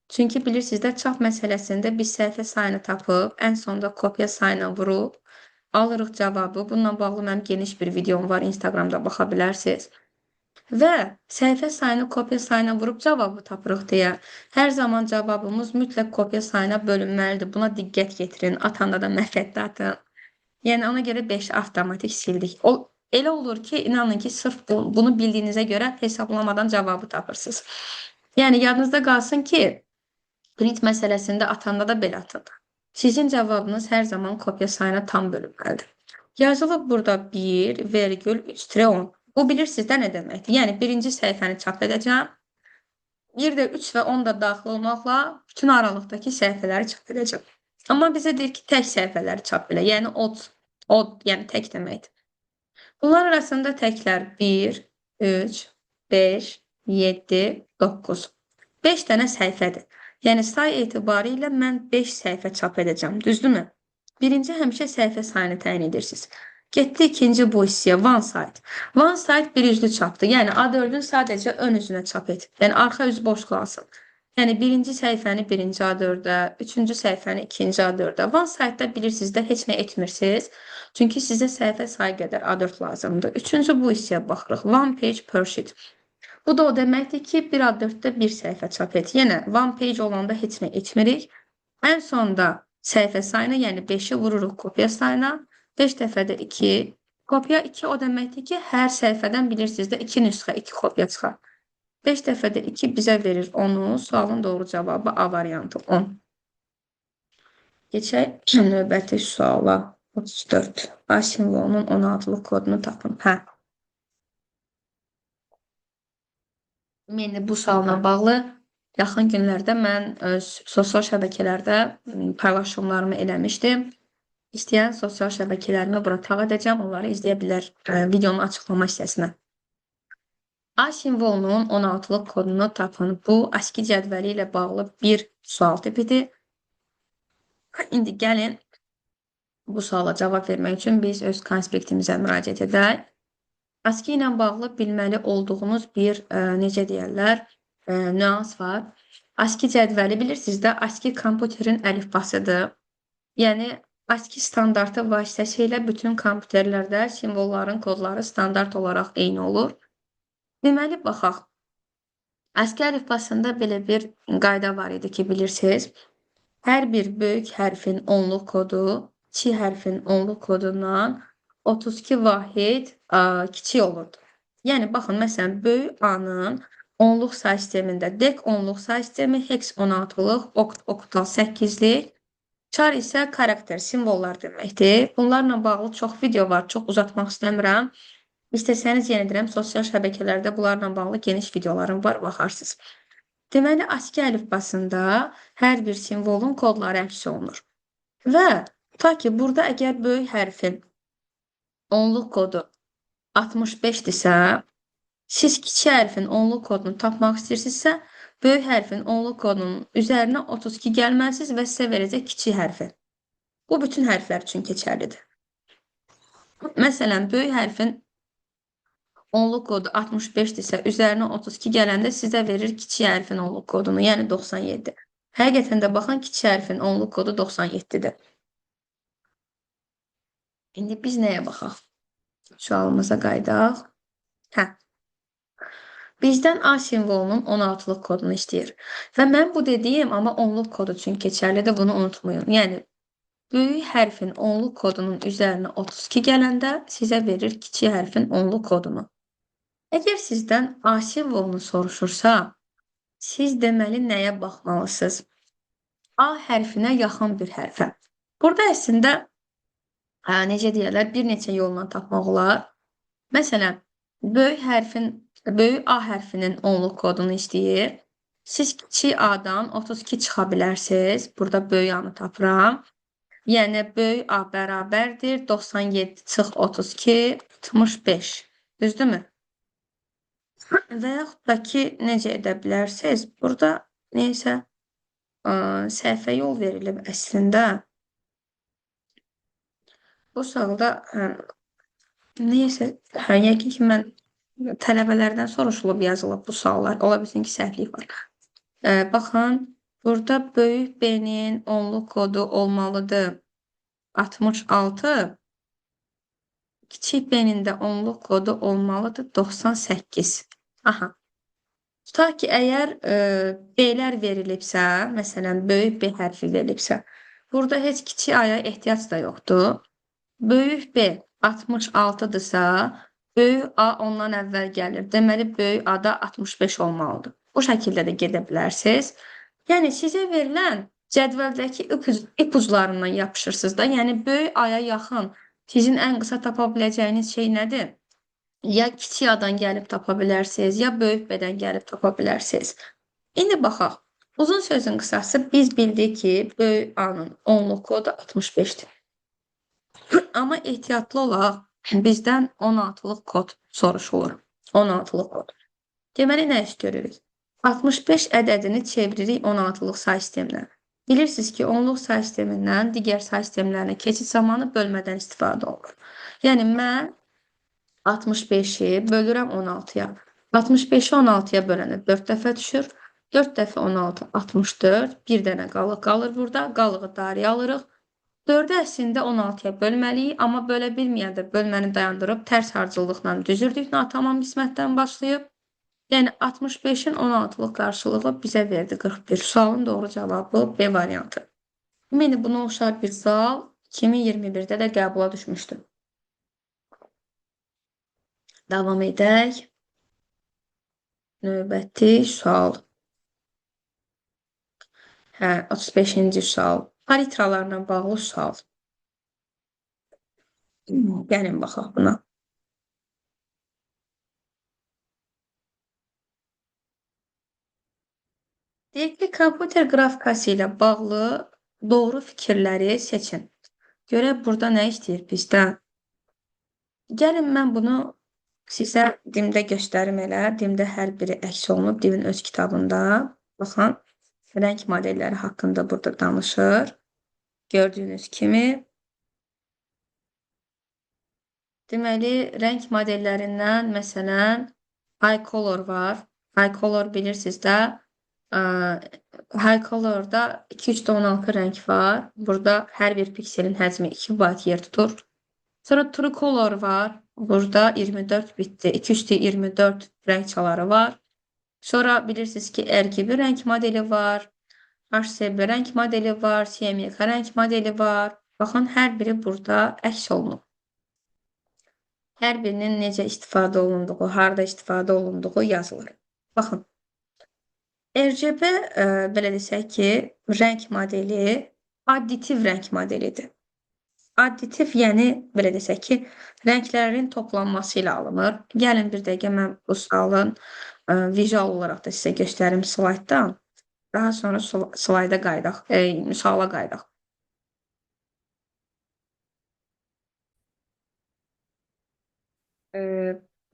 Çünki bilirsiniz də, çap məsələsində biz səhifə sayını tapıb, ən sonda kopya sayına vurub, alırıq cavabı. Bununla bağlı mənim geniş bir videom var, Instagramda baxa bilərsiniz. Və səhifə sayını kopya sayına vurub cavabı tapırıq deyə, hər zaman cavabımız mütləq kopya sayına bölünməlidir. Buna diqqət yetirin. Atanda da məqsəddə atın. Yəni ona görə 5 avtomatik sildik. Elə olur ki, inanın ki, sırf bunu bildiyinizə görə hesablamadan cavabı tapırsınız. Yəni yadınızda qalsın ki, print məsələsində atanda da belə atın. Sizin cavabınız hər zaman kopya sayına tam bölünməlidir. Yazılıb burada 1,3-10. Bu bilirsiniz də nə deməkdir? Yəni birinci səhifəni çap edəcəm. Bir də 3 və 10 da daxil olmaqla bütün aralıqdakı səhifələri çap edəcəm. Amma bizə deyir ki, tək səhifələri çap elə. Yəni od yəni tək deməkdir. Bunlar arasında təklər 1, 3, 5, 7, 9. 5 dənə səhifədir. Yəni say etibarilə mən 5 səhifə çap edəcəm. Düzdürmü? Birinci həmişə səhifə sayını təyin edirsiniz. Getdi ikinci bu hissəyə one side. One side bir üzlü çapdır. Yəni A4-ün sadəcə ön üzünə çap et. Yəni arxa üz boş qalsın. Yəni birinci səhifəni birinci A4-ə, üçüncü səhifəni ikinci A4-ə. One side-da bilirsiniz də heç nə etmirsiniz. Çünki sizə səhifə sayı qədər A4 lazımdır. Üçüncü bu hissəyə baxırıq. One page per sheet. Bu da o deməkdir ki, bir A4-də bir səhifə çap et. Yenə one page olanda heç nə etmirik. Ən sonda səhifə sayına, yəni 5-i vururuq kopya sayına. 5 dəfədə 2. Kopya 2 o deməkdir ki, hər səhifədən bilirsiniz də 2 nüsxə, 2 kopya çıxar. 5 dəfədə 2 bizə verir 10-u. Sualın doğru cavabı A variantı 10. Keçək növbəti suala. 34. A simvolunun 16-lıq kodunu tapın. Hə. Bu sualla bağlı yaxın günlərdə mən öz sosial şəbəkələrdə paylaşımlarımı eləmişdim. İstəyən sosial şəbəkələrimi bura tag edəcəm. Onları izləyə bilər videonun açıqlama hissəsinə. A simvolunun 16-lıq kodunu tapın. Bu, ASCII cədvəli ilə bağlı bir sual tipidir. İndi gəlin bu suala cavab vermək üçün biz öz konspektimizə müraciət edək. ASCII ilə bağlı bilməli olduğunuz bir, necə deyərlər, nüans var. ASCII cədvəli bilirsiniz də, ASCII kompüterin əlifbasıdır. Yəni, ASCII standartı vasitəsilə bütün kompüterlərdə simvolların kodları standart olaraq eyni olur. Deməli, baxaq. ASCII əlifbasında belə bir qayda var idi ki, bilirsiniz. Hər bir böyük hərfin onluq kodu, kiçik hərfin onluq kodundan 32 vahid kiçik olurdu. Yəni, baxın, məsələn, böyük A-nın onluq say sistemində dek onluq say sistemi, hex 16-lıq, oktal 8-lik, char isə karakter, simvollar deməkdir. Bunlarla bağlı çox video var, çox uzatmaq istəmirəm. İstəsəniz, yenə deyirəm, sosial şəbəkələrdə bunlarla bağlı geniş videolarım var, baxarsınız. Deməli, ASCII əlifbasında hər bir simvolun kodları əks olunur. Və ta ki, burada əgər böyük hərfin onluq kodu 65-dirsə, siz kiçik hərfin onluq kodunu tapmaq istəyirsinizsə, böyük hərfin onluq kodunun üzərinə 32 gəlməlisiniz və sizə verəcək kiçik hərfi. Bu, bütün hərflər üçün keçərlidir. Məsələn, böyük hərfin onluq kodu 65-dirsə, üzərinə 32 gələndə sizə verir kiçik hərfin onluq kodunu, yəni 97. Həqiqətən də baxın, kiçik hərfin onluq kodu 97-dir. İndi biz nəyə baxaq? Sualımıza qaydaq. Hə. Bizdən A simvolunun 16-lıq kodunu istəyir. Və mən bu dediyim, amma onluq kodu üçün keçərlidir, bunu unutmayın. Yəni, böyük hərfin onluq kodunun üzərinə 32 gələndə sizə verir kiçik hərfin onluq kodunu. Əgər sizdən A simvolunu soruşursa, siz deməli nəyə baxmalısınız? A hərfinə yaxın bir hərfə. Burada əslində, necə deyərlər, bir neçə yolla tapmaq olar. Məsələn, böyük A hərfinin onluq kodunu istəyir. Siz kiçik A-dan 32 çıxa bilərsiniz. Burada böyük A-nı tapıram. Yəni, böyük A bərabərdir. 97 çıx 32, 65. Düzdürmü? Və yaxud da ki, necə edə bilərsiniz? Burada neysə səhvə yol verilib əslində. Bu sualda neysə, yəqin ki, mən tələbələrdən soruşulub yazılıb bu suallar. Ola bilsin ki, səhvlik var. Baxın, burada böyük B-nin onluq kodu olmalıdır 66. Kiçik B-nin də onluq kodu olmalıdır 98. Aha. Tutaq ki, əgər B-lər verilibsə, məsələn, böyük B hərfi verilibsə, burada heç kiçik A-ya ehtiyac da yoxdur. Böyük B 66-dırsa, böyük A ondan əvvəl gəlir. Deməli, böyük A da 65 olmalıdır. Bu şəkildə də gedə bilərsiniz. Yəni, sizə verilən cədvəldəki ipuclarından yapışırsınız da. Yəni, böyük A-ya yaxın sizin ən qısa tapa biləcəyiniz şey nədir? Ya kiçik A-dan gəlib tapa bilərsiniz, ya böyük B-dən gəlib tapa bilərsiniz. İndi baxaq. Uzun sözün qısası biz bildik ki, böyük A-nın onluq kodu 65-dir. Amma ehtiyatlı olaq, bizdən 16-lıq kod soruşulur. 16-lıq kod. Deməli, nə iş görürük? 65 ədədini çeviririk 16-lıq say sisteminə. Bilirsiniz ki, onluq say sistemindən digər say sistemlərinə keçid zamanı bölmədən istifadə olunur. Yəni, mən 65-i bölürəm 16-ya. 65-i 16-ya böləndə 4 dəfə düşür. 4 dəfə 16, 64. Bir dənə qalıq qalır burada. Qalığı dariyə alırıq. 4-ü əslində 16-ya bölməliyik, amma bölə bilməyəndə bölməni dayandırıb tərs harcılıqla düzürdük. Natamam qismətdən başlayıb. Yəni 65-in 16-lıq qarşılığı bizə verdi 41. Sualın doğru cavabı B variantı. İndi buna oxşar bir sual 2021-də də qəbula düşmüşdü. Davam edək. Növbəti sual. 35-ci sual. Palitralarla bağlı sual. Gəlin baxaq buna. Deyək ki, kompüter qrafikası ilə bağlı doğru fikirləri seçin. Görək burada nə istəyir bizdən? Gəlin mən bunu sizə dimdə göstərim elə. Dimdə hər biri əks olunub divin öz kitabında. Baxın, rəng modelləri haqqında burada danışır. Gördüyünüz kimi. Deməli, rəng modellərindən məsələn iColor var. iColor bilirsiniz də. iColor-da 2-3-16 rəng var. Burada hər bir pikselin həcmi 2 byte yer tutur. Sonra Truecolor var. Burada 24 bitdi. 2-24 rəng çaları var. Sonra bilirsiniz ki, RGB rəng modeli var. RCB rəng modeli var. CMYK rəng modeli var. Baxın, hər biri burada əks olunub. Hər birinin necə istifadə olunduğu, harada istifadə olunduğu yazılır. Baxın. RGB, belə desək ki, rəng modeli additiv rəng modelidir. Additiv, yəni, belə desək ki, rənglərin toplanması ilə alınır. Gəlin bir dəqiqə mən bu sualın vizual olaraq da sizə göstərim slayddan. Daha sonra slayda qaydaq, misala qaydaq.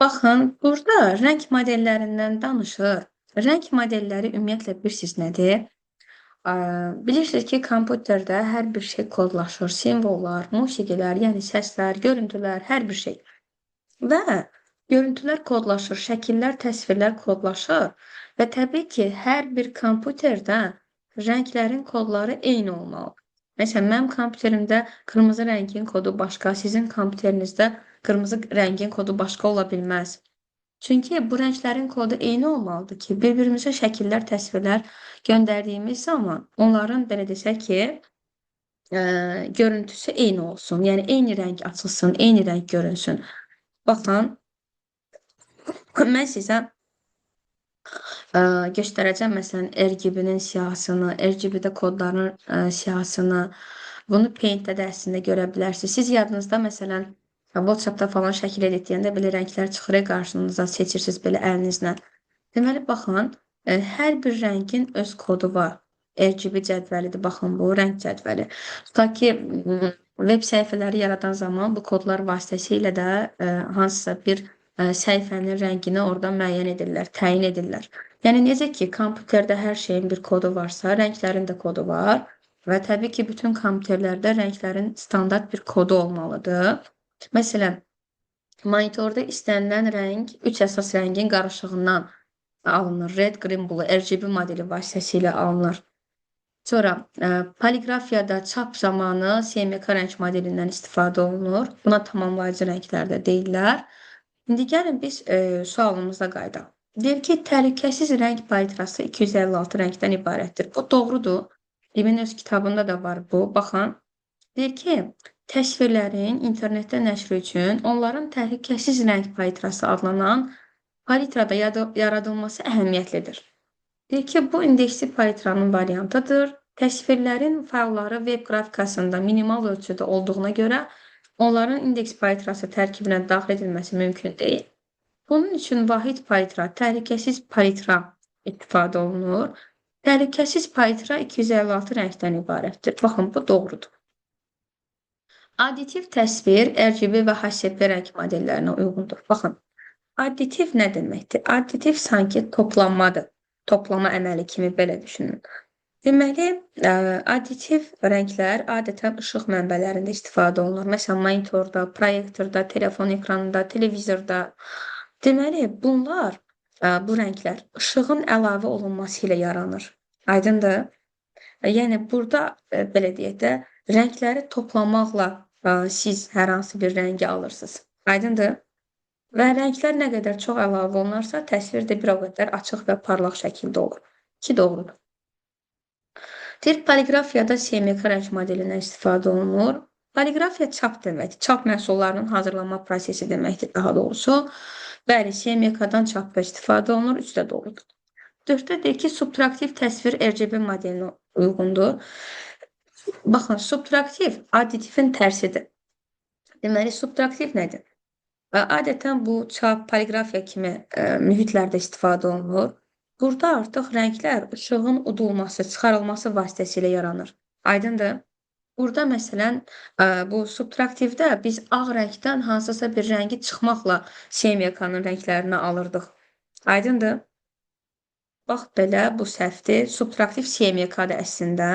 Baxın, burada rəng modellərindən danışır. Rəng modelləri ümumiyyətlə bilirsiniz nədir? Bilirsiniz ki, kompüterdə hər bir şey kodlaşır. Simvollar, musiqilər, yəni səslər, görüntülər, hər bir şey. Və görüntülər kodlaşır, şəkillər, təsvirlər kodlaşır. Və təbii ki, hər bir kompüterdə rənglərin kodları eyni olmalı. Məsələn, mənim kompüterimdə qırmızı rəngin kodu başqa, sizin kompüterinizdə qırmızı rəngin kodu başqa ola bilməz. Çünki bu rənglərin kodu eyni olmalıdır ki, bir-birimizə şəkillər, təsvirlər göndərdiyimiz zaman onların, belə desək ki, görüntüsü eyni olsun. Yəni, eyni rəng açılsın, eyni rəng görünsün. Baxın, mən sizə göstərəcəm, məsələn, RGB-nin siyahısını, RGB-də kodların siyahısını. Bunu Paint-də də əslində görə bilərsiniz. Siz yadınızda, məsələn, WhatsApp-da falan şəkil editləyəndə belə rənglər çıxır qarşınıza, seçirsiniz belə əlinizlə. Deməli, baxın, Hər bir rəngin öz kodu var. RGB cədvəlidir. Baxın, bu rəng cədvəli. Tutaq ki, veb səhifələri yaradan zaman bu kodlar vasitəsilə də hansısa bir səhifənin rəngini orada müəyyən edirlər, təyin edirlər. Yəni necə ki, kompüterdə hər şeyin bir kodu varsa, rənglərin də kodu var və təbii ki, bütün kompüterlərdə rənglərin standart bir kodu olmalıdır. Məsələn, monitorda istənilən rəng 3 əsas rəngin qarışığından alınır. Red, green, blue, RGB modeli vasitəsilə alınır. Sonra poliqrafiyada çap zamanı CMYK rəng modelindən istifadə olunur. Buna tamamlayıcı rənglər də deyirlər. İndi gəlin biz sualımıza qayıdaq. Deyir ki, təhlükəsiz rəng palitrası 256 rəngdən ibarətdir. Bu doğrudur. Limin öz kitabında da var bu. Baxın. Deyir ki, təsvirlərin internetdə nəşri üçün onların təhlükəsiz rəng palitrası adlanan palitrada yaradılması əhəmiyyətlidir. Deyir ki, bu indeksli palitranın variantıdır. Təsvirlərin faylları veb qrafikasında minimal ölçüdə olduğuna görə onların indeks palitrası tərkibinə daxil edilməsi mümkün deyil. Bunun üçün vahid palitra, təhlükəsiz palitra istifadə olunur. Təhlükəsiz palitra 256 rəngdən ibarətdir. Baxın, bu doğrudur. Additiv təsvir RGB və HSP rəng modellərinə uyğundur. Baxın, additiv nə deməkdir? Additiv sanki toplanmadır. Toplama əməli kimi belə düşünün. Deməli, additiv rənglər adətən işıq mənbələrində istifadə olunur. Məsələn, monitorda, proyektorda, telefon ekranında, televizorda. Deməli, bunlar, bu rənglər işığın əlavə olunması ilə yaranır. Aydındır? Yəni, burada, belə deyək də, rəngləri toplamaqla siz hər hansı bir rəngi alırsınız. Aydındır? Və rənglər nə qədər çox əlavə olunarsa, təsvir də bir o qədər açıq və parlaq şəkildə olur. Ki, doğrudur. Deyir, poliqrafiyada CMYK rəng modelindən istifadə olunur. Poliqrafiya çap deməkdir. Çap məhsullarının hazırlanma prosesi deməkdir, daha doğrusu. Bəli, CMYK-dan çapda istifadə olunur, üç də doğrudur. 4-də deyir ki, subtraktiv təsvir RGB modelinə uyğundur. Baxın, subtraktiv additivin tərsidir. Deməli, subtraktiv nədir? Adətən bu çap, poliqrafiya kimi mühitlərdə istifadə olunur. Burada artıq rənglər işığın udulması, çıxarılması vasitəsilə yaranır. Aydındır? Burada məsələn, bu subtraktivdə biz ağ rəngdən hansısa bir rəngi çıxmaqla CMYK-nın rənglərini alırdıq. Aydındır? Bax, belə bu səhvdir. Subtraktiv CMYK-dır əslində.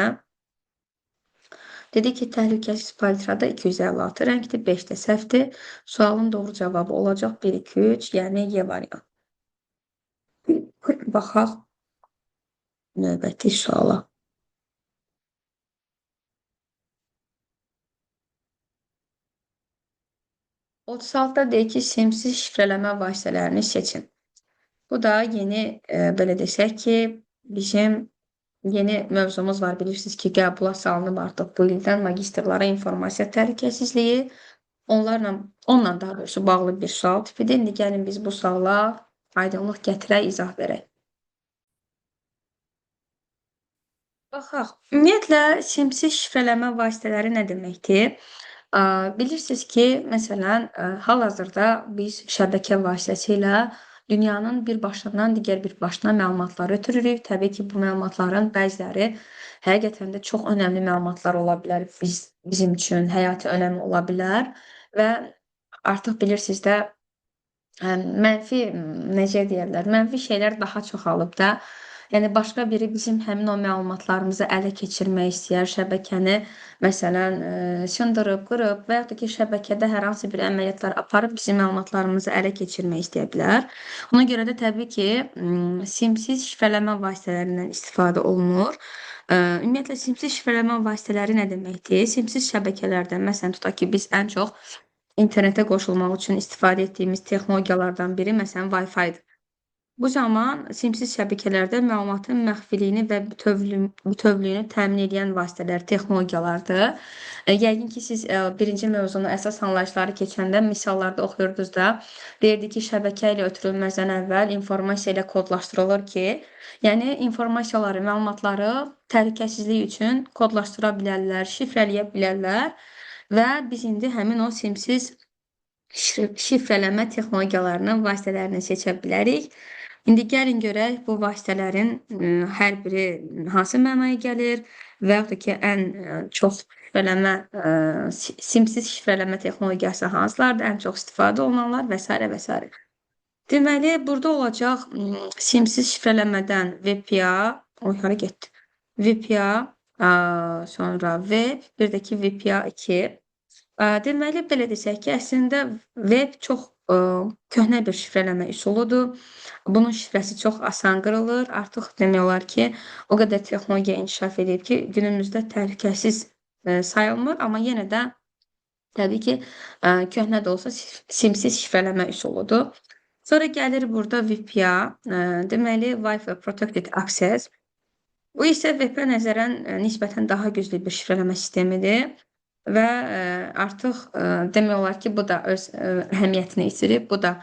Dedi ki, təhlükəsiz palitrada 256 rəngdir, 5 də səhvdir. Sualın doğru cavabı olacaq 1, 2, 3, yəni Y variantı. Baxaq növbəti suala. %36-da deyir ki, simsiz şifrələmə vasitələrini seçin. Bu da yeni, belə desək ki, bizim yeni mövzumuz var. Bilirsiniz ki, qəbula salınıb artıq bu ildən magistrlara informasiya təhlükəsizliyi. Onunla daha doğrusu bağlı bir sual tipidir. İndi gəlin biz bu suala aydınlıq gətirək, izah verək. Baxaq. Ümumiyyətlə, simsiz şifrələmə vasitələri nə deməkdir? Bilirsiniz ki, məsələn, hal-hazırda biz şəbəkə vasitəsilə dünyanın bir başından digər bir başına məlumatlar ötürürük. Təbii ki, bu məlumatların bəziləri həqiqətən də çox önəmli məlumatlar ola bilər, bizim üçün həyati önəmi ola bilər və artıq bilirsiniz də, mənfi, necə deyərlər, mənfi şeylər daha çoxalıb da. Yəni, başqa biri bizim həmin o məlumatlarımızı ələ keçirmək istəyər, şəbəkəni, məsələn, sındırıb, qırıb və yaxud da ki, şəbəkədə hər hansı bir əməliyyatlar aparıb bizim məlumatlarımızı ələ keçirmək istəyə bilər. Ona görə də təbii ki, simsiz şifrələmə vasitələrindən istifadə olunur. Ümumiyyətlə, simsiz şifrələmə vasitələri nə deməkdir? Simsiz şəbəkələrdə, məsələn, tutaq ki, biz ən çox internetə qoşulmaq üçün istifadə etdiyimiz texnologiyalardan biri, məsələn, Wi-Fi-dir. Bu zaman simsiz şəbəkələrdə məlumatın məxfiliyini və bütövlüyünü təmin edən vasitələr, texnologiyalardır. Yəqin ki, siz birinci mövzunu əsas anlayışları keçəndə misallarda oxuyurdunuz da, deyirdi ki, şəbəkə ilə ötürülməzdən əvvəl informasiya ilə kodlaşdırılır ki, yəni informasiyaları, məlumatları təhlükəsizlik üçün kodlaşdıra bilərlər, şifrələyə bilərlər və biz indi həmin o simsiz şifrələmə texnologiyalarının vasitələrini seçə bilərik. İndi gəlin görək bu vasitələrin hər biri hansı mənaya gəlir və yaxud da ki, ən çox şifrələmə, simsiz şifrələmə texnologiyası hansılardır, ən çox istifadə olunanlar və s. və s. Deməli, burada olacaq simsiz şifrələmədən VPA, hara getdi? VPA, sonra web, bir də ki VPA 2. Deməli, belə desək ki, əslində web çox köhnə bir şifrələmə üsuludur. Bunun şifrəsi çox asan qırılır. Artıq demək olar ki, o qədər texnologiya inkişaf edib ki, günümüzdə təhlükəsiz sayılmır, amma yenə də təbii ki, köhnə də olsa simsiz şifrələmə üsuludur. Sonra gəlir burada VPA, deməli Wi-Fi Protected Access. Bu isə VP nəzərən nisbətən daha güclü bir şifrələmə sistemidir və artıq demək olar ki, bu da öz əhəmiyyətini itirib. Bu da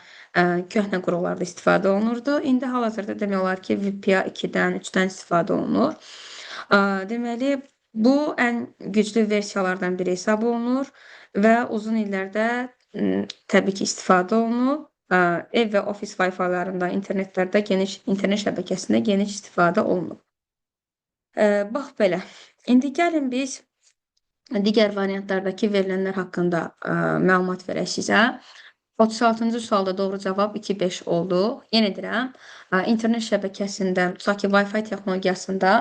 köhnə qurullarda istifadə olunurdu. İndi hal-hazırda demək olar ki, VPA 2-dən, 3-dən istifadə olunur. Deməli, bu ən güclü versiyalardan biri hesab olunur və uzun illərdə təbii ki, istifadə olunub. Ev və ofis Wi-Fi-larında, internetlərdə internet şəbəkəsində geniş istifadə olunub. Bax belə. İndi gəlin biz digər variantlardakı verilənlər haqqında məlumat verək sizə. 36-cı sualda doğru cavab 2-5 oldu. Yenə deyirəm, internet şəbəkəsində, tutaq ki, Wi-Fi texnologiyasında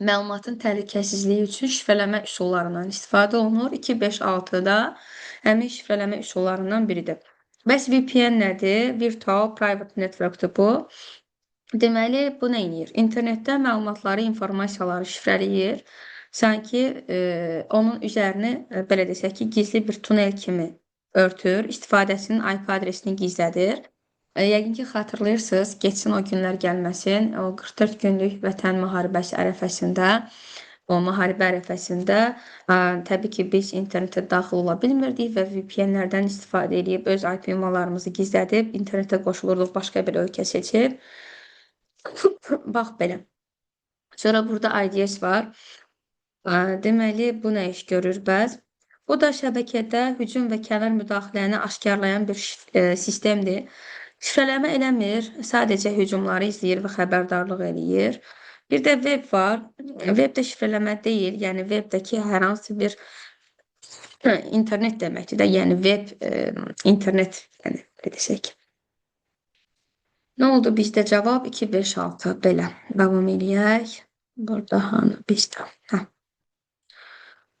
məlumatın təhlükəsizliyi üçün şifrələmə üsullarından istifadə olunur. 2-5-6 da həmin şifrələmə üsullarından biridir. Bəs VPN nədir? Virtual Private Network-dur bu. Deməli, bu nə edir? İnternetdə məlumatları, informasiyaları şifrələyir. Sanki onun üzərini, belə desək ki, gizli bir tunel kimi örtür. İstifadəsinin IP adresini gizlədir. Yəqin ki, xatırlayırsınız, geçsin o günlər gəlməsin. O 44 günlük vətən müharibəsi ərəfəsində, o müharibə ərəfəsində təbii ki, biz internetə daxil ola bilmirdik və VPN-lərdən istifadə edib, öz IP ünvanlarımızı gizlədib, internetə qoşulurduq, başqa bir ölkə seçib. Bax, belə. Sonra burada IDS var. Deməli, bu nə iş görür bəz? Bu da şəbəkədə hücum və kənar müdaxiləni aşkarlayan bir sistemdir. Şifrələmə eləmir, sadəcə hücumları izləyir və xəbərdarlıq eləyir. Bir də web var. Web də şifrələmə deyil, yəni webdəki hər hansı bir internet deməkdir də, yəni web, internet, yəni belə desək. Nə oldu bizdə cavab? 2-5-6, belə. Davam eləyək. Burada hanı bizdə?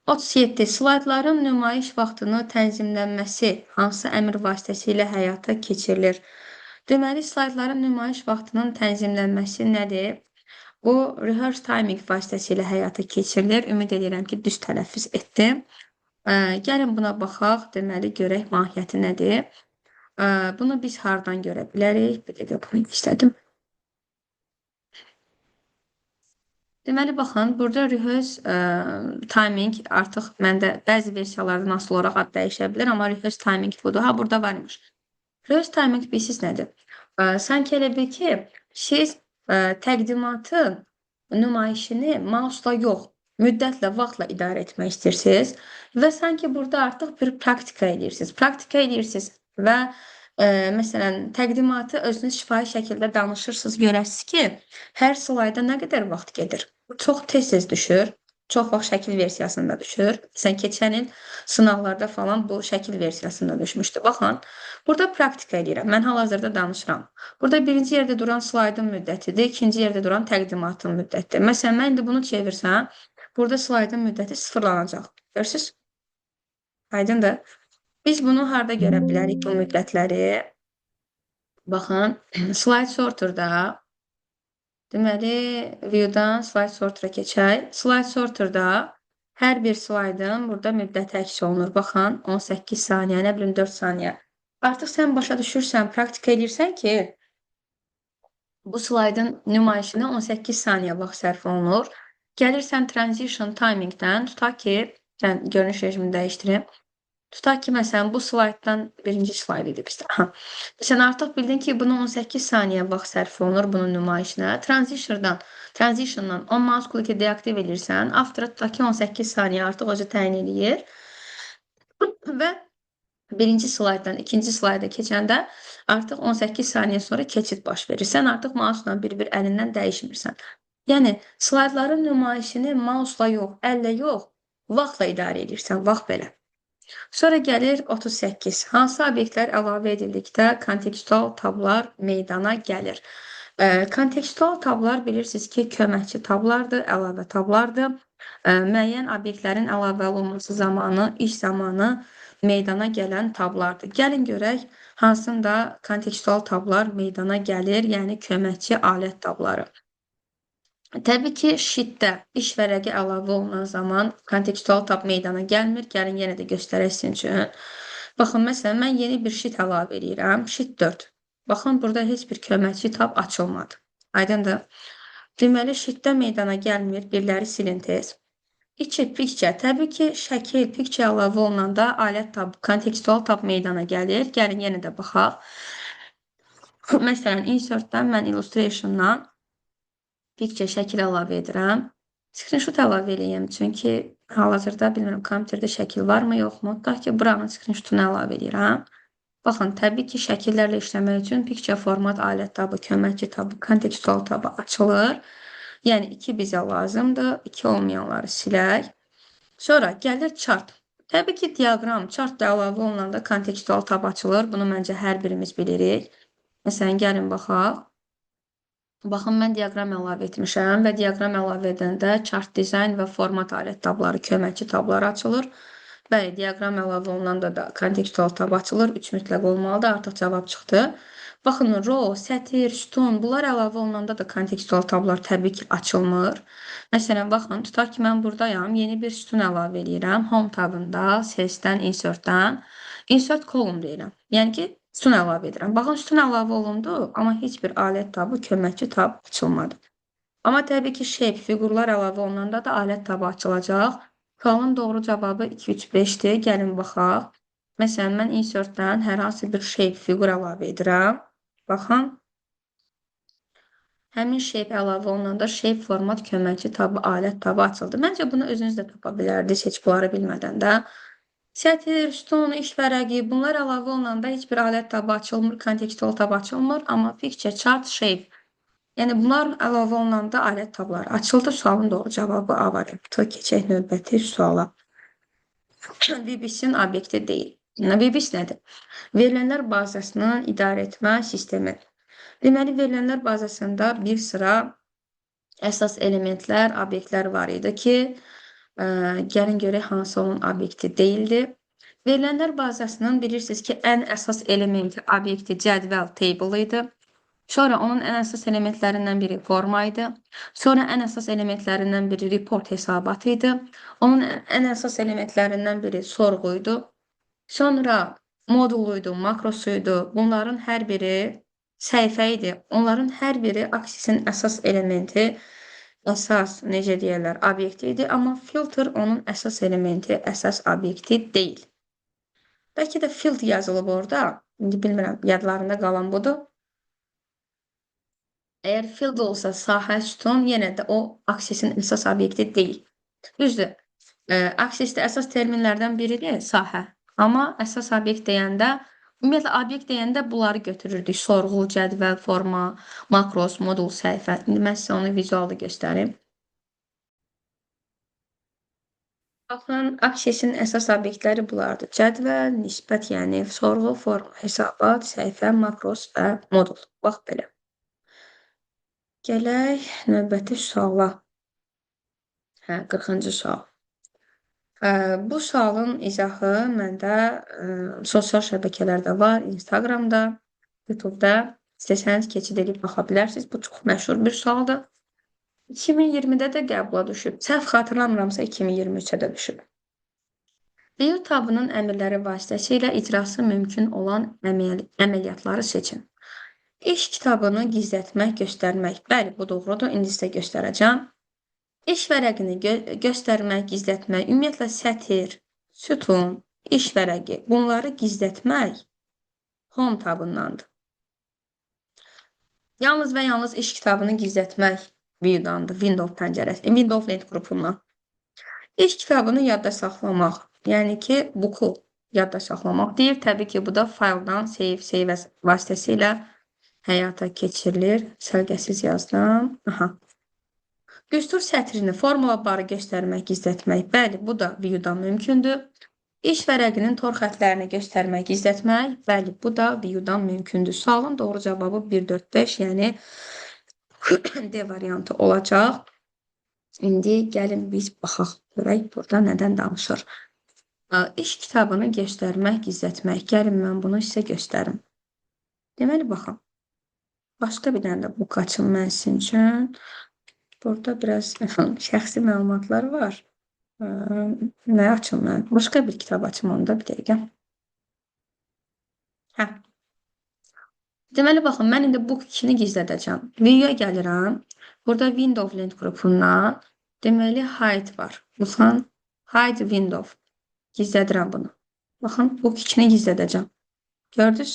37. Slaydların nümayiş vaxtını tənzimlənməsi hansı əmr vasitəsilə həyata keçirilir? Deməli, slaydların nümayiş vaxtının tənzimlənməsi nədir? Bu, rehearse timing vasitəsilə həyata keçirilir. Ümid edirəm ki, düz tələffüz etdim. Gəlin buna baxaq, deməli, görək mahiyyəti nədir? Bunu biz hardan görə bilərik? Bir dəqiqə bunu istədim. Deməli, baxın, burada rehearse timing artıq məndə bəzi versiyalarda nasıl olaraq ad dəyişə bilir, amma rehearse timing budur. Ha, burada varmış. Rehearse timing bilsiz nədir? Sanki elə bil ki, siz təqdimatın nümayişini mouse-la yox, müddətlə, vaxtla idarə etmək istəyirsiniz və sanki burada artıq bir praktika edirsiniz. Praktika edirsiniz və məsələn, təqdimatı özünüz şifahi şəkildə danışırsınız, görəsiniz ki, hər slayda nə qədər vaxt gedir? Bu çox tez-tez düşür. Çox vaxt şəkil versiyasında düşür. Sən keçən il sınavlarda falan bu şəkil versiyasında düşmüşdü. Baxın, burada praktika edirəm. Mən hal-hazırda danışıram. Burada birinci yerdə duran slaydın müddətidir, ikinci yerdə duran təqdimatın müddətidir. Məsələn, mən indi bunu çevirsəm, burada slaydın müddəti sıfırlanacaq. Görürsünüz? Aydındır. Biz bunu harda görə bilərik bu müddətləri? Baxın, slide sorterda, deməli, view-dan slide sortera keçək. Slide sorterda hər bir slaydın burada müddəti əks olunur. Baxın, 18 saniyə, nə bilim 4 saniyə. Artıq sən başa düşürsən, praktika edirsən ki, bu slaydın nümayişinə 18 saniyə vaxt sərf olunur. Gəlirsən transition timingdən, tutaq ki, mən görünüş rejimini dəyişdirim. Tutaq ki, məsələn, bu slayddan birinci slayd idi bizdə. Sən artıq bildin ki, bunun 18 saniyə vaxt sərf olunur bunun nümayişinə. Transitiondan 10 mouse click-i deaktiv edirsən, after tutaq ki, 18 saniyə artıq özü təyin edir və birinci slayddan ikinci slayda keçəndə Artıq 18 saniyə sonra keçid baş verir. Sən artıq mausla bir-bir əlindən dəyişmirsən. Yəni, slaydların nümayişini mausla yox, əllə yox, vaxtla idarə edirsən, vaxt belə. Sonra gəlir 38. Hansı obyektlər əlavə edildikdə kontekstual tablar meydana gəlir? Kontekstual tablar bilirsiniz ki, köməkçi tablardır, əlavə tablardır. Müəyyən obyektlərin əlavə olunması zamanı, iş zamanı meydana gələn tablardır. Gəlin görək, hansında kontekstual tablar meydana gəlir, yəni köməkçi alət tabları. Təbii ki, sheetdə iş vərəqi əlavə olunan zaman kontekstual tab meydana gəlmir. Gəlin yenə də göstərək sizin üçün. Baxın, məsələn, mən yeni bir sheet əlavə edirəm. Sheet 4. Baxın, burada heç bir köməkçi tab açılmadı. Aydındır. Deməli, sheetdə meydana gəlmir. Birləri silin tez. 2. Picture. Təbii ki, şəkil, picture əlavə olunanda alət tab, kontekstual tab meydana gəlir. Gəlin yenə də baxaq. Məsələn, insertdən mən illustrationdan picture şəkil əlavə edirəm. Screenshot əlavə eləyəm, çünki hal-hazırda bilmirəm, kompüterdə şəkil varmı, yoxmu? Tutaq ki, buranın screenshotunu əlavə edirəm. Baxın, təbii ki, şəkillərlə işləmək üçün picture format alət tabı, köməkçi tabı, kontekstual tabı açılır. Yəni, 2 bizə lazımdır. 2 olmayanları silək. Sonra gəlir chart. Təbii ki, diagram, chart da əlavə olunanda kontekstual tab açılır. Bunu məncə hər birimiz bilirik. Məsələn, gəlin baxaq. Baxın, mən diagram əlavə etmişəm və diagram əlavə edəndə chart dizayn və format alət tabları, köməkçi tabları açılır. Bəli, diagram əlavə olunanda da kontekstual tab açılır. 3 mütləq olmalıdır. Artıq cavab çıxdı. Baxın, row, sətir, sütun, bunlar əlavə olunanda da kontekstual tablar təbii ki, açılmır. Məsələn, baxın, tutaq ki, mən buradayam. Yeni bir sütun əlavə edirəm. Home tabında, sesdən, insertdən. Insert column deyirəm. Yəni ki, sütun əlavə edirəm. Baxın, sütun əlavə olundu, amma heç bir alət tabı, köməkçi tab açılmadı. Amma təbii ki, shape, fiqurlar əlavə olunanda da alət tabı açılacaq. Sualın doğru cavabı 2, 3, 5-dir. Gəlin baxaq. Məsələn, mən insertdən hər hansı bir shape, fiqur əlavə edirəm. Baxın. Həmin shape əlavə olunanda shape format köməkçi tabı, alət tabı açıldı. Məncə bunu özünüz də tapa bilərdiniz, heç bunları bilmədən də. Sətir, sütun, iş vərəqi, bunlar əlavə olunanda heç bir alət tabı açılmır, kontekstual tab açılmır, amma picture, chart, shape. Yəni, bunlar əlavə olunanda alət tabları açıldı. Sualın doğru cavabı A variantı. Keçək növbəti suala. VBIS-in obyekti deyil. VBIS nədir? Verilənlər bazasının idarə etmə sistemi. Deməli, verilənlər bazasında bir sıra əsas elementlər, obyektlər var idi ki, gəlin görək hansı onun obyekti deyildi. Verilənlər bazasının bilirsiniz ki, ən əsas elementi, obyekti cədvəl, table idi. Sonra onun ən əsas elementlərindən biri forma idi. Sonra ən əsas elementlərindən biri report hesabatı idi. Onun ən əsas elementlərindən biri sorğuydu. Sonra moduluydu, makrosuydu. Bunların hər biri səhifə idi. Onların hər biri aksisin əsas elementi, əsas, necə deyərlər, obyekti idi. Amma filter onun əsas elementi, əsas obyekti deyil. Bəlkə də field yazılıb orada. İndi bilmirəm, yadlarında qalan budur. Əgər field olsa sahə, sütun, yenə də o aksisin əsas obyekti deyil. Düzdür, aksisdə əsas terminlərdən biridir sahə. Amma əsas obyekt deyəndə, ümumiyyətlə obyekt deyəndə bunları götürürdük. Sorğu, cədvəl, forma, makros, modul, səhifə. İndi mən sizə onu vizualda göstərim. Baxın, aksisin əsas obyektləri bunlardır. Cədvəl, nisbət, yəni sorğu, forma, hesabat, səhifə, makros və modul. Bax belə. Gələk növbəti suala. 40-cı sual. Bu sualın izahı məndə sosial şəbəkələrdə var, Instagramda, YouTube'da. İstəsəniz keçid edib baxa bilərsiniz. Bu çox məşhur bir sualdır. 2020-də də qəbula düşüb. Səhv xatırlamıramsa 2023-ə də düşüb. View tabının əmrləri vasitəsilə icrası mümkün olan əməliyyatları seçin. İş kitabını gizlətmək, göstərmək. Bəli, bu doğrudur. İndi sizə göstərəcəm. İş vərəqini göstərmək, gizlətmək, ümumiyyətlə sətir, sütun, iş vərəqi, bunları gizlətmək Home tabındandır. Yalnız və yalnız iş kitabını gizlətmək View'dandır, Windows pəncərəsi, Windows Net qrupundan. İş kitabını yadda saxlamaq, yəni ki, book'u yadda saxlamaq deyir. Təbii ki, bu da fayldan save vasitəsilə həyata keçirilir. Səliqəsiz yazdım. Aha. Düstur sətrini, formula barı göstərmək, gizlətmək. Bəli, bu da view-dan mümkündür. İş vərəqinin tor xətlərini göstərmək, gizlətmək. Bəli, bu da view-dan mümkündür. Sualın doğru cavabı 1, 4, 5, yəni D variantı olacaq. İndi gəlin biz baxaq, görək burada nədən danışır. İş kitabını göstərmək, gizlətmək. Gəlin mən bunu sizə göstərim. Deməli, baxın. Başqa bir dənə də bu qaçın mən sizin üçün. Burada biraz şəxsi məlumatlar var. Nə açım mən? Başqa bir kitab açım onda bir dəqiqə. Hə. Deməli, baxın, mən indi book 2-ni gizlədəcəm. Videoya gəlirəm. Burada window lent qrupundan deməli hide var. Baxın, hide window. Gizlədirəm bunu. Baxın, book 2-ni gizlədəcəm. Gördünüz?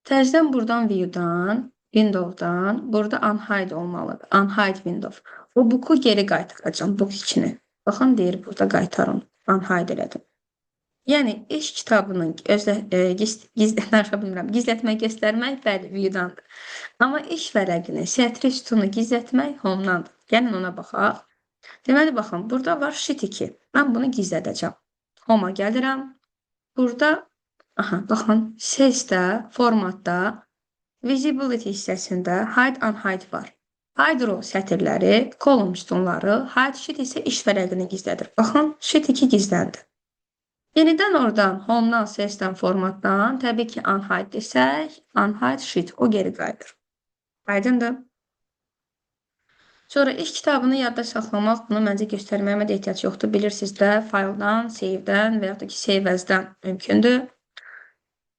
Təzədən buradan view'dan, window'dan, burada unhide olmalıdır. Unhide window. O book'u geri qaytaracağım, book 2-ni. Baxın, deyir burada qaytarın. Unhide elədim. Yəni, iş kitabının gizlətmək, göstərmək, bəli, view'dandır. Amma iş vərəqini, sətri sütunu gizlətmək home'dandır. Gəlin ona baxaq. Deməli, baxın, burada var sheet 2. Mən bunu gizlədəcəm. Home'a gəlirəm. Burada, aha, baxın, sesdə, formatda, visibility hissəsində hide unhide var. Hide row sətirləri, column sütunları, hide sheet isə iş vərəqini gizlədir. Baxın, sheet 2 gizləndi. Yenidən oradan, home'dan, sesdən, formatdan, təbii ki, unhide desək, unhide sheet, o geri qayıdır. Aydındır. Sonra iş kitabını yadda saxlamaq, bunu məncə göstərməyimə də ehtiyac yoxdur. Bilirsiniz də, fayldan, save-dən və yaxud da ki, save as-dən mümkündür.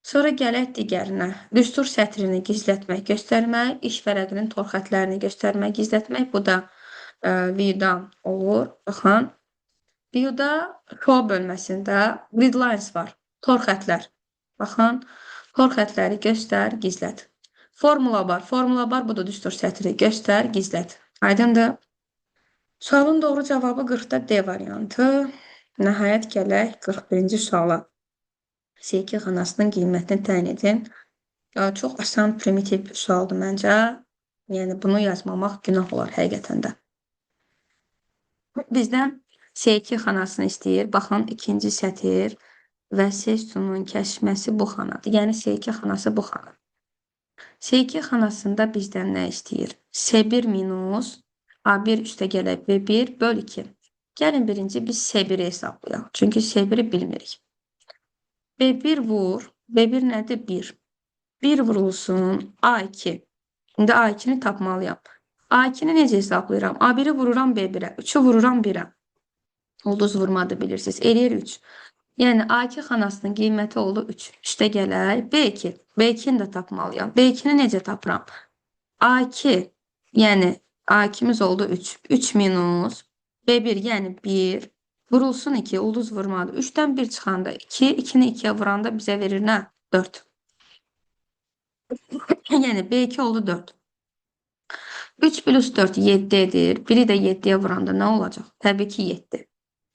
Sonra gələk digərinə. Düstur sətrini gizlətmək, göstərmək, iş vərəqinin tor xətlərini göstərmək, gizlətmək. Bu da view-dan olur. Baxın. View-da show bölməsində grid lines var. Tor xətlər. Baxın. Tor xətləri göstər, gizlət. Formula var. Formula var. Bu da düstur sətri. Göstər, gizlət. Aydındır. Sualın doğru cavabı 40-da D variantı. Nəhayət gələk 41-ci suala. C2 xanasının qiymətini təyin edin. Çox asan, primitiv bir sualdır məncə. Yəni, bunu yazmamaq günah olar həqiqətən də. Bizdən C2 xanasını istəyir. Baxın, ikinci sətir və C sütununun kəsməsi bu xanadır. Yəni, C2 xanası bu xanadır. C2 xanasında bizdən nə istəyir? C1 minus A1 üstə gələk B1 böl 2. Gəlin birinci biz C1-i hesablayaq. Çünki C1-i bilmirik. B1 vur. B1 nədir? 1. 1 vurulsun A2. İndi A2-ni tapmalıyam. A2-ni necə hesablayıram? A1-i vururam B1-ə. 3-ü vururam 1-ə. Ulduz vurmadı bilirsiniz. Eləyir 3. Yəni A2 xanasının qiyməti oldu 3. Üstə gələk. B2. B2-ni də tapmalıyam. B2-ni necə tapıram? A2, yəni A2'miz oldu 3. 3 minus B1, yəni 1. Vurulsun 2, ulduz vurmadı. 3-dən 1 çıxanda 2, 2-ni 2-yə vuranda bizə verir nə? 4. Yəni B2 oldu 4. 3 plus 4 7 edir. 1-i də 7-yə vuranda nə olacaq? Təbii ki 7.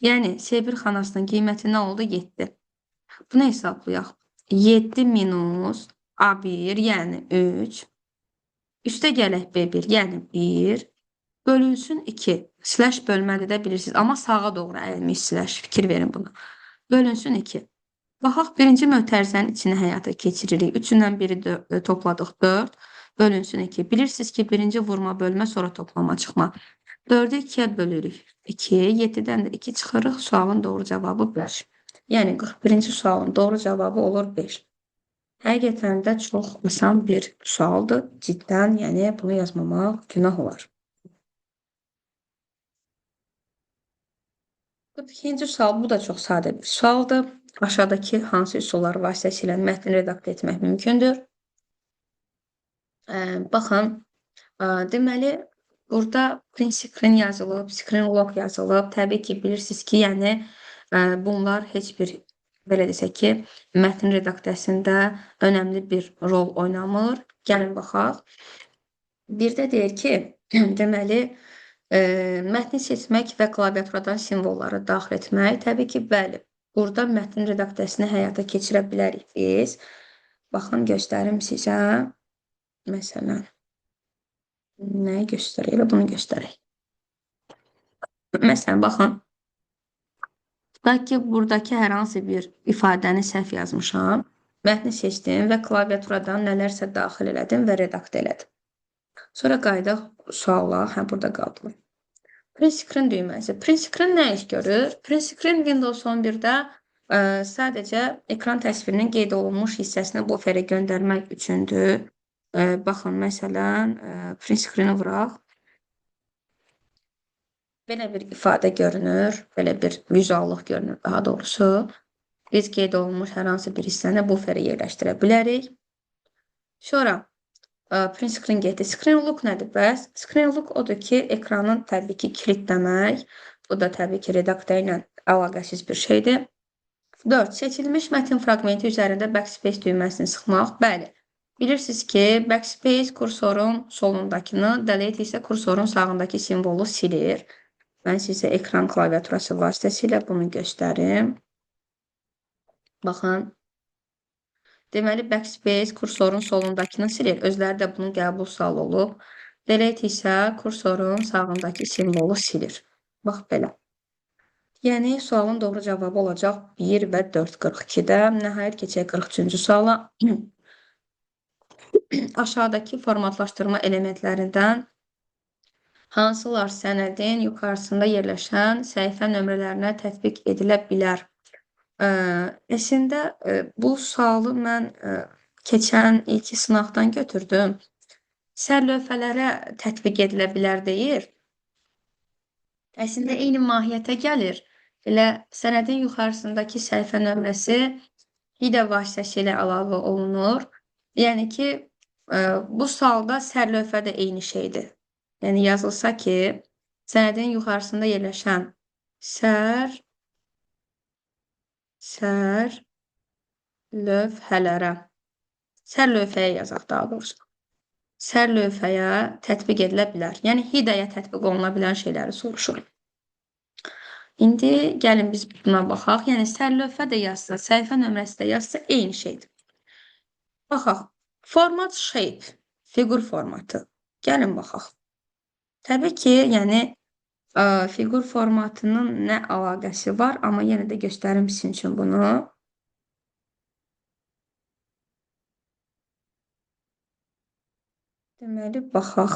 Yəni C1 xanasının qiyməti nə oldu? 7. Bunu hesablayaq. 7 minus A1, yəni 3. Üstə gələk B1, yəni 1. Bölünsün 2. Slash bölməli də bilirsiniz. Amma sağa doğru əyilmiş slash. Fikir verin buna. Bölünsün 2. Baxaq, birinci mötərizənin içini həyata keçiririk. 3-dən 1-i topladıq 4. Bölünsün 2. Bilirsiniz ki, birinci vurma, bölmə, sonra toplama, çıxma. 4-ü 2-yə bölürük. 2. 7-dən də 2 çıxırıq. Sualın doğru cavabı 5. Yəni, 41-ci sualın doğru cavabı olur 5. Həqiqətən də çox asan bir sualdır. Ciddən, yəni bunu yazmamaq günah olar. 42-ci sual, bu da çox sadə bir sualdır. Aşağıdakı hansı üsullar vasitəsilə mətni redaktə etmək mümkündür? Baxın, deməli, burada print screen yazılıb, screen lock yazılıb. Təbii ki, bilirsiniz ki, yəni bunlar heç bir, belə desək ki, mətn redaktəsində önəmli bir rol oynamır. Gəlin baxaq. Bir də deyir ki, deməli, mətni seçmək və klaviaturadan simvolları daxil etmək. Təbii ki, bəli. Burada mətn redaksiyasını həyata keçirə bilərik biz. Baxın, göstərim sizə. Məsələn, nəyi göstərək? Elə bunu göstərək. Məsələn, baxın. Tutaq ki, buradakı hər hansı bir ifadəni səhv yazmışam. Mətni seçdim və klaviaturadan nələrsə daxil elədim və redakt elədim. Sonra qayıdaq suala, burada qaldı. Print screen düyməsi. Print screen nə iş görür? Print screen Windows 11-də sadəcə ekran təsvirinin qeyd olunmuş hissəsini buferə göndərmək üçündür. Baxın, məsələn, print screen-i vuraq. Belə bir ifadə görünür, belə bir vizuallıq görünür daha doğrusu. Biz qeyd olunmuş hər hansı bir hissəni buferə yerləşdirə bilərik. Sonra print screen getdi. Screen lock nədir bəs? Screen lock odur ki, ekranın təbii ki kilitləmək. Bu da təbii ki redaktor ilə əlaqəsiz bir şeydir. 4. Seçilmiş mətn fraqmenti üzərində backspace düyməsini sıxmaq. Bəli. Bilirsiniz ki, backspace kursorun solundakını, delete isə kursorun sağındakı simvolu silir. Mən sizə ekran klaviaturası vasitəsilə bunu göstərim. Baxın. Deməli, backspace kursorun solundakını silir. Özləri də bunun qəbul sualı olub. Delete isə kursorun sağındakı simvolu silir. Bax, belə. Yəni, sualın doğru cavabı olacaq 1 və 4.42-də. Nəhayət keçək 43-cü suala. Aşağıdakı formatlaşdırma elementlərindən hansılar sənədin yuxarısında yerləşən səhifə nömrələrinə tətbiq edilə bilər? Əslində, bu sualı mən keçən ilk sınaqdan götürdüm. Sərlövhələrə tətbiq edilə bilər deyir. Əslində, eyni mahiyyətə gəlir. Elə sənədin yuxarısındakı səhifə nömrəsi hidə vasitəsilə əlavə olunur. Yəni ki, bu sualda sərlövhə də eyni şeydir. Yəni, yazılsa ki, sənədin yuxarısında yerləşən sərlövhəyə yazaq daha doğrusu. Sərlövhəyə tətbiq edilə bilər. Yəni, hidəyə tətbiq oluna bilən şeyləri soruşur. İndi gəlin biz buna baxaq. Yəni, sərlövhə də yazsa, səhifə nömrəsi də yazsa eyni şeydir. Baxaq. Format shape, fiqur formatı. Gəlin baxaq. Təbii ki, yəni, fiqur formatının nə əlaqəsi var, amma yenə də göstərim sizin üçün bunu. Deməli, baxaq.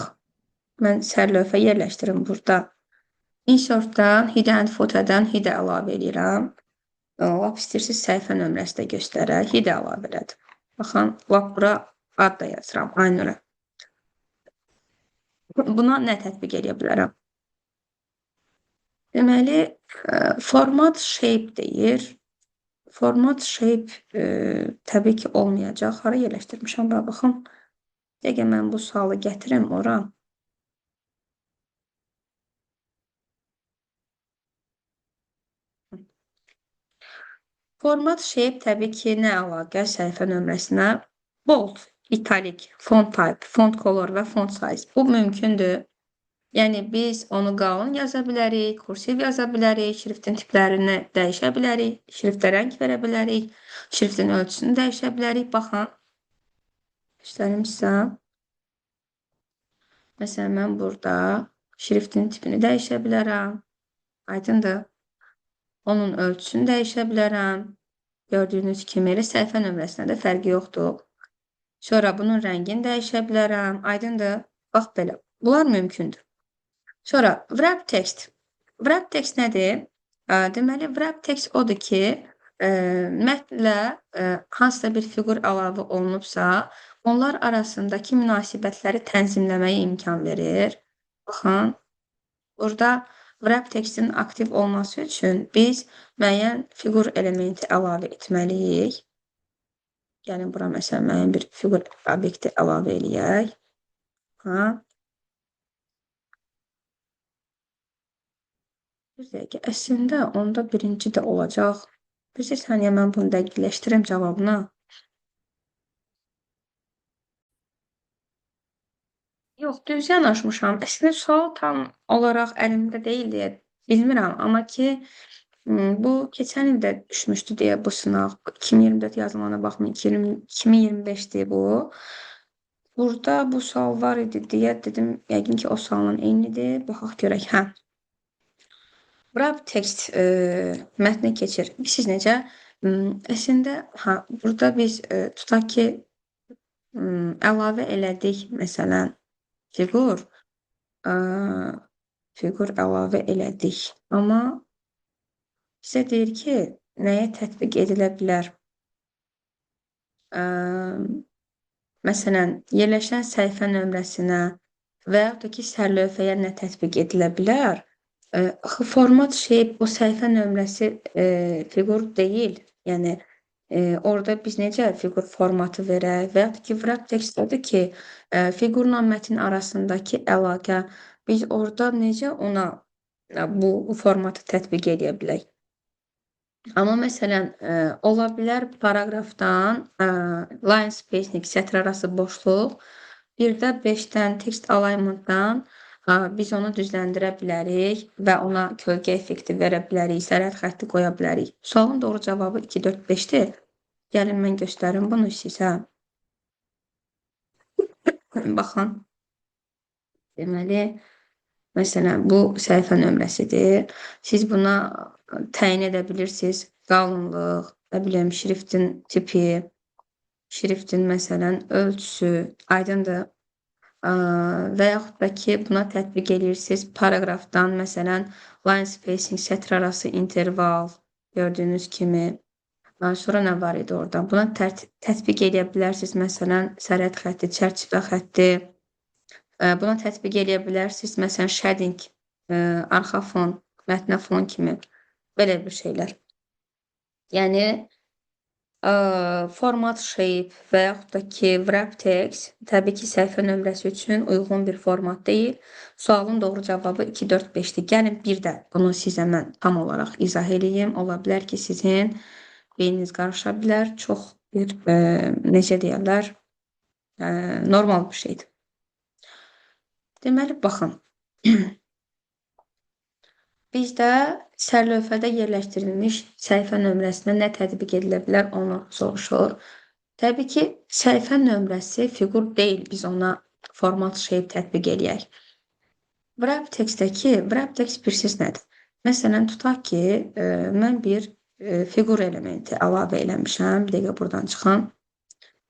Mən sərlövhə yerləşdirim burada. Insert-dan, hidə and fotodan hidə əlavə edirəm. Lap istəyirsiniz səhifə nömrəsi də göstərək, hidə əlavə elədim. Baxın, lap bura ad da yazıram, aynı. Buna nə tətbiq edə bilərəm? Deməli, format shape deyir. Format shape təbii ki olmayacaq. Hara yerləşdirmişəm, baxın. Dəqiqə mən bu sualı gətirim ora. Format shape təbii ki nə əlaqə səhifə nömrəsinə? Bold, italic, font type, font color və font size. Bu mümkündür. Yəni, biz onu qalın yaza bilərik, kursiv yaza bilərik, şriftin tiplərini dəyişə bilərik, şriftə rəng verə bilərik, şriftin ölçüsünü dəyişə bilərik. Baxın, göstərim sizə. Məsələn, mən burada şriftin tipini dəyişə bilərəm. Aydındır. Onun ölçüsünü dəyişə bilərəm. Gördüyünüz kimi, elə səhifə nömrəsinə də fərqi yoxdur. Sonra bunun rəngini dəyişə bilərəm. Aydındır. Bax, belə. Bunlar mümkündür. Sonra, wrap text. Wrap text nədir? Deməli, wrap text odur ki, mətnlə hansısa bir fiqur əlavə olunubsa, onlar arasındakı münasibətləri tənzimləməyə imkan verir. Baxın, burada wrap textin aktiv olması üçün biz müəyyən fiqur elementi əlavə etməliyik. Gəlin, bura məsələn, müəyyən bir fiqur obyekti əlavə eləyək. Bir dəqiqə, əslində onda birinci də olacaq. Bir saniyə mən bunu dəqiqləşdirim cavabını. Yox, düz yanaşmışam. Əslində sual tam olaraq əlimdə deyil deyə bilmirəm. Amma ki, Bu keçən il də düşmüşdü deyə bu sınaq. 2024 yazılımına baxmayın, 2025'ti bu. Burada bu sual var idi deyə dedim, yəqin ki o sualın eynidir. Baxaq görək. Hə. Wrap text mətni keçir. Siz necə? Əslində, ha, burada biz tutaq ki əlavə elədik, məsələn, fiqur, ə, fiqur əlavə elədik. Amma bizə deyir ki, nəyə tətbiq edilə bilər? Məsələn, yerləşən səhifə nömrəsinə və yaxud da ki, sərlövhəyə nə tətbiq edilə bilər? Axı format shape o səhifə nömrəsi fiqur deyil. Yəni orada biz necə fiqur formatı verək və yaxud ki, wrap textdədir ki, fiqurla mətn arasındakı əlaqə biz orada necə ona bu formatı tətbiq edə bilək? Amma məsələn, ola bilər paraqrafdan line spacing, sətr arası boşluq, bir də 5-dən text alignment-dan biz onu düzləndirə bilərik və ona kölgə effekti verə bilərik, sərhəd xətti qoya bilərik. Sualın doğru cavabı 2, 4, 5-dir. Gəlin mən göstərim bunu sizə. Baxın. Deməli, məsələn, bu səhifə nömrəsidir. Siz buna təyin edə bilirsiniz qalınlıq, nə bilim, şriftin tipi, şriftin məsələn ölçüsü, aydındır. Və yaxud da ki, buna tətbiq edirsiniz paraqrafdan, məsələn, line spacing, sətr arası interval, gördüyünüz kimi. Sonra nə var idi orada? Buna tətbiq edə bilərsiniz, məsələn, sərhəd xətti, çərçivə xətti. Buna tətbiq edə bilərsiniz, məsələn, shading, arxa fon, mətnə fon kimi. Belə bir şeylər. Yəni, format shape və yaxud da ki, wrap text təbii ki, səhifə nömrəsi üçün uyğun bir format deyil. Sualın doğru cavabı 2, 4, 5-dir. Gəlin bir də bunu sizə mən tam olaraq izah edeyim. Ola bilər ki, sizin beyniniz qarışa bilər. Çox bir, necə deyərlər, normal bir şeydir. Deməli, baxın. Bizdə sərlövhədə yerləşdirilmiş səhifə nömrəsinə nə tətbiq edilə bilər, onu soruşur. Təbii ki, səhifə nömrəsi fiqur deyil, biz ona format shape tətbiq eləyək. Wrap textdəki, wrap text bilirsiniz nədir? Məsələn, tutaq ki, mən bir fiqur elementi əlavə eləmişəm. Bir dəqiqə buradan çıxam.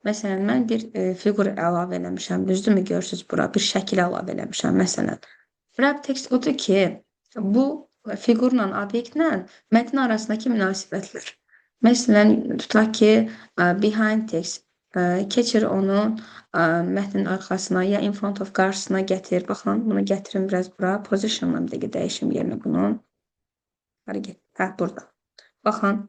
Məsələn, mən bir fiqur əlavə eləmişəm. Düzdürmü? Görürsünüz bura, bir şəkil əlavə eləmişəm. Məsələn, wrap text odur ki, bu fiqurla, obyektlə mətn arasındakı münasibətlər. Məsələn, tutaq ki, behind text, keçir onu mətnin arxasına ya in front of qarşısına gətir. Baxın, bunu gətirin biraz bura. Position'la bir dəqiqə dəyişim yerinə bunu. Hara get? Hə, burada. Baxın.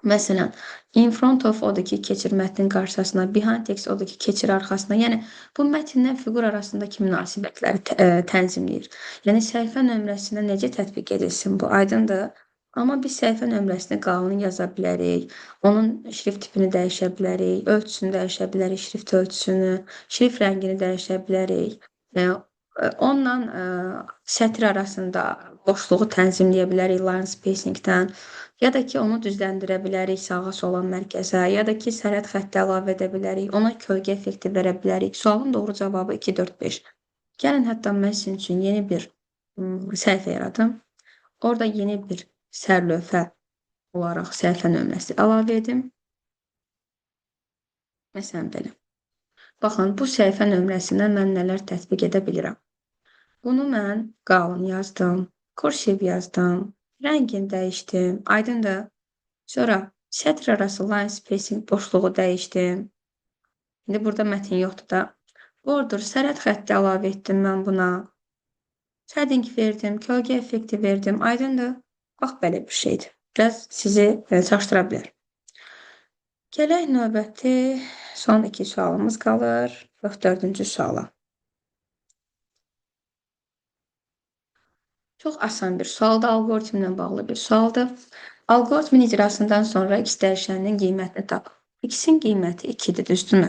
Məsələn, in front of odur ki, keçir mətnin qarşısına, behind text odur ki, keçir arxasına. Yəni, bu mətnlə fiqur arasındakı münasibətləri tənzimləyir. Yəni, səhifə nömrəsinə necə tətbiq edilsin bu, aydındır. Amma biz səhifə nömrəsini qalın yaza bilərik, onun şrift tipini dəyişə bilərik, ölçüsünü dəyişə bilərik, şrift ölçüsünü, şrift rəngini dəyişə bilərik. Onunla sətr arasında boşluğu tənzimləyə bilərik line spacing-dən. Ya da ki, onu düzləndirə bilərik sağa sola mərkəzə, ya da ki, sərhəd xətti əlavə edə bilərik, ona kölgə effekti verə bilərik. Sualın doğru cavabı 2, 4, 5. Gəlin, hətta mən sizin üçün yeni bir səhifə yaradım. Orada yeni bir sərlövhə olaraq səhifə nömrəsi əlavə edim. Məsələn, belə. Baxın, bu səhifə nömrəsindən mən nələr tətbiq edə bilirəm. Bunu mən qalın yazdım, kursiv yazdım, rəngini dəyişdim, aydındır. Sonra sətr arası line spacing boşluğu dəyişdim. İndi burada mətin yoxdur da. Border, sərhəd xətti əlavə etdim mən buna. Shading verdim, kölgə effekti verdim, aydındır. Bax, belə bir şeydir. Biraz sizi çaşdıra bilər. Gələk növbəti son 2 sualımız qalır. 4-cü suala. Çox asan bir sualdır, algoritmlə bağlı bir sualdır. Algoritmin icrasından sonra x dəyişəninin qiymətini tap. X-in qiyməti 2-dir, düzdürmü?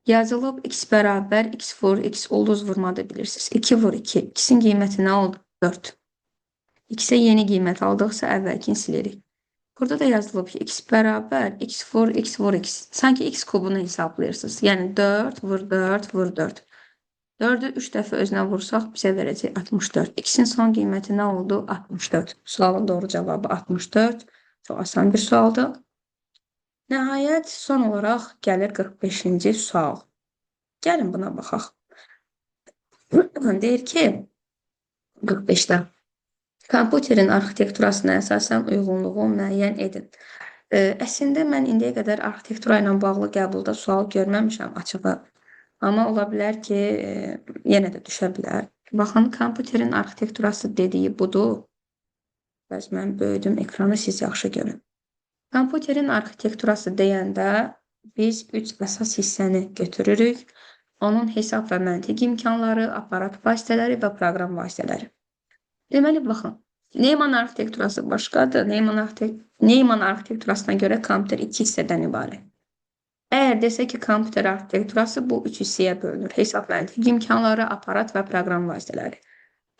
Yazılıb x bərabər x vur, x ulduz vurmadı bilirsiniz. 2 vur 2. X-in qiyməti nə oldu? 4. X-ə yeni qiymət aldıqsa əvvəlkini silirik. Burada da yazılıb ki, x bərabər x vur x vur x. Sanki x kubunu hesablayırsınız. Yəni 4 vur 4 vur 4. 4'ü 3 dəfə özünə vursaq bizə verəcək 64. X'in son qiyməti nə oldu? 64. Sualın doğru cavabı 64. Çox asan bir sualdır. Nəhayət, son olaraq gəlir 45-ci sual. Gəlin buna baxaq. Deyir ki, 45-də kompüterin arxitekturasına əsasən uyğunluğu müəyyən edin. Əslində mən indiyə qədər arxitektura ilə bağlı qəbulda sual görməmişəm açığı. Amma ola bilər ki, yenə də düşə bilər. Baxın, kompüterin arxitekturası dediyi budur. Bəs mən böyüdüm ekranı, siz yaxşı görün. Kompüterin arxitekturası deyəndə biz 3 əsas hissəni götürürük. Onun hesab və məntiq imkanları, aparat vasitələri və proqram vasitələri. Deməli, baxın, Neyman arxitekturası başqadır. Neyman arxitekturasına görə kompüter 2 hissədən ibarət. Əgər desək ki, kompüter arxitekturası bu 3 hissəyə bölünür. Hesab məntiq imkanları, aparat və proqram vasitələri.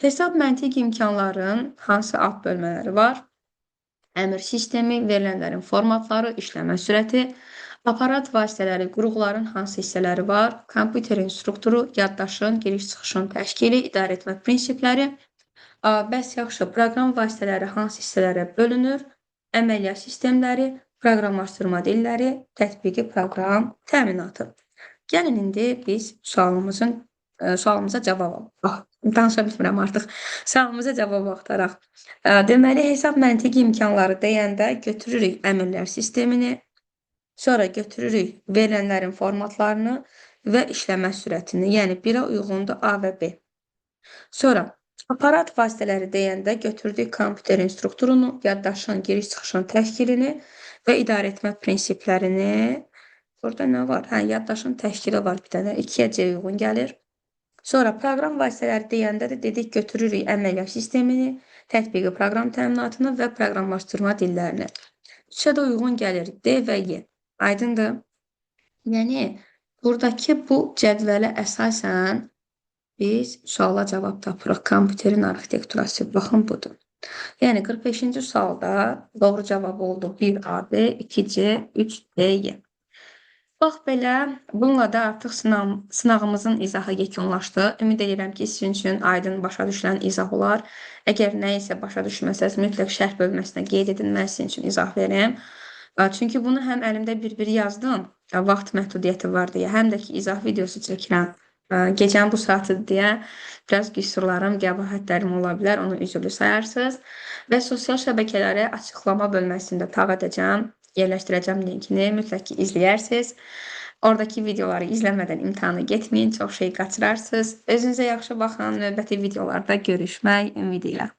Hesab məntiq imkanların hansı alt bölmələri var? Əmr sistemi, verilənlərin formatları, işləmə sürəti, aparat vasitələri, qurğuların hansı hissələri var? Kompüterin strukturu, yaddaşın, giriş-çıxışın təşkili, idarə etmə prinsipləri. Bəs yaxşı, proqram vasitələri hansı hissələrə bölünür? Əməliyyat sistemləri, proqramlaşdırma dilləri, tətbiqi proqram təminatı. Gəlin indi biz sualımıza cavab danışa bilmirəm artıq. Sualımıza cavab axtaraq. Deməli, hesab məntiqi imkanları deyəndə götürürük əmrlər sistemini, sonra götürürük verilənlərin formatlarını və işləmə sürətini, yəni 1-ə uyğundur A və B. Sonra aparat vasitələri deyəndə götürdük kompüterin strukturunu, yaddaşın, giriş-çıxışın təşkilini və idarə etmə prinsiplərini. Burada nə var? Yaddaşın təşkili var bir dənə, 2-yə C uyğun gəlir. Sonra proqram vasitələri deyəndə də dedik götürürük əməliyyat sistemini, tətbiqi proqram təminatını və proqramlaşdırma dillərini. 3-ə də uyğun gəlir D və Y. Aydındır? Yəni, buradakı bu cədvələ əsasən biz suala cavab tapırıq. Kompüterin arxitekturası baxın budur. Yəni 45-ci sualda doğru cavab oldu 1AB, 2C, 3D. Bax belə, bununla da artıq sınağımızın izahı yekunlaşdı. Ümid edirəm ki, sizin üçün aydın başa düşülən izah olar. Əgər nə isə başa düşməsəz, mütləq şərh bölməsinə qeyd edin, mən sizin üçün izah verəm. Çünki bunu həm əlimdə bir yazdım, vaxt məhdudiyyəti var deyə, həm də ki, izah videosu çəkirəm. Gecənin bu saatidir deyə biraz qüsurlarım, qəbahətlərim ola bilər, onu üzrlü sayarsınız. Və sosial şəbəkələri açıqlama bölməsində tağ edəcəm, yerləşdirəcəm linkini, mütləq ki, izləyərsiniz. Oradakı videoları izləmədən imtahanı getməyin, çox şey qaçırarsınız. Özünüzə yaxşı baxın, növbəti videolarda görüşmək ümidi ilə.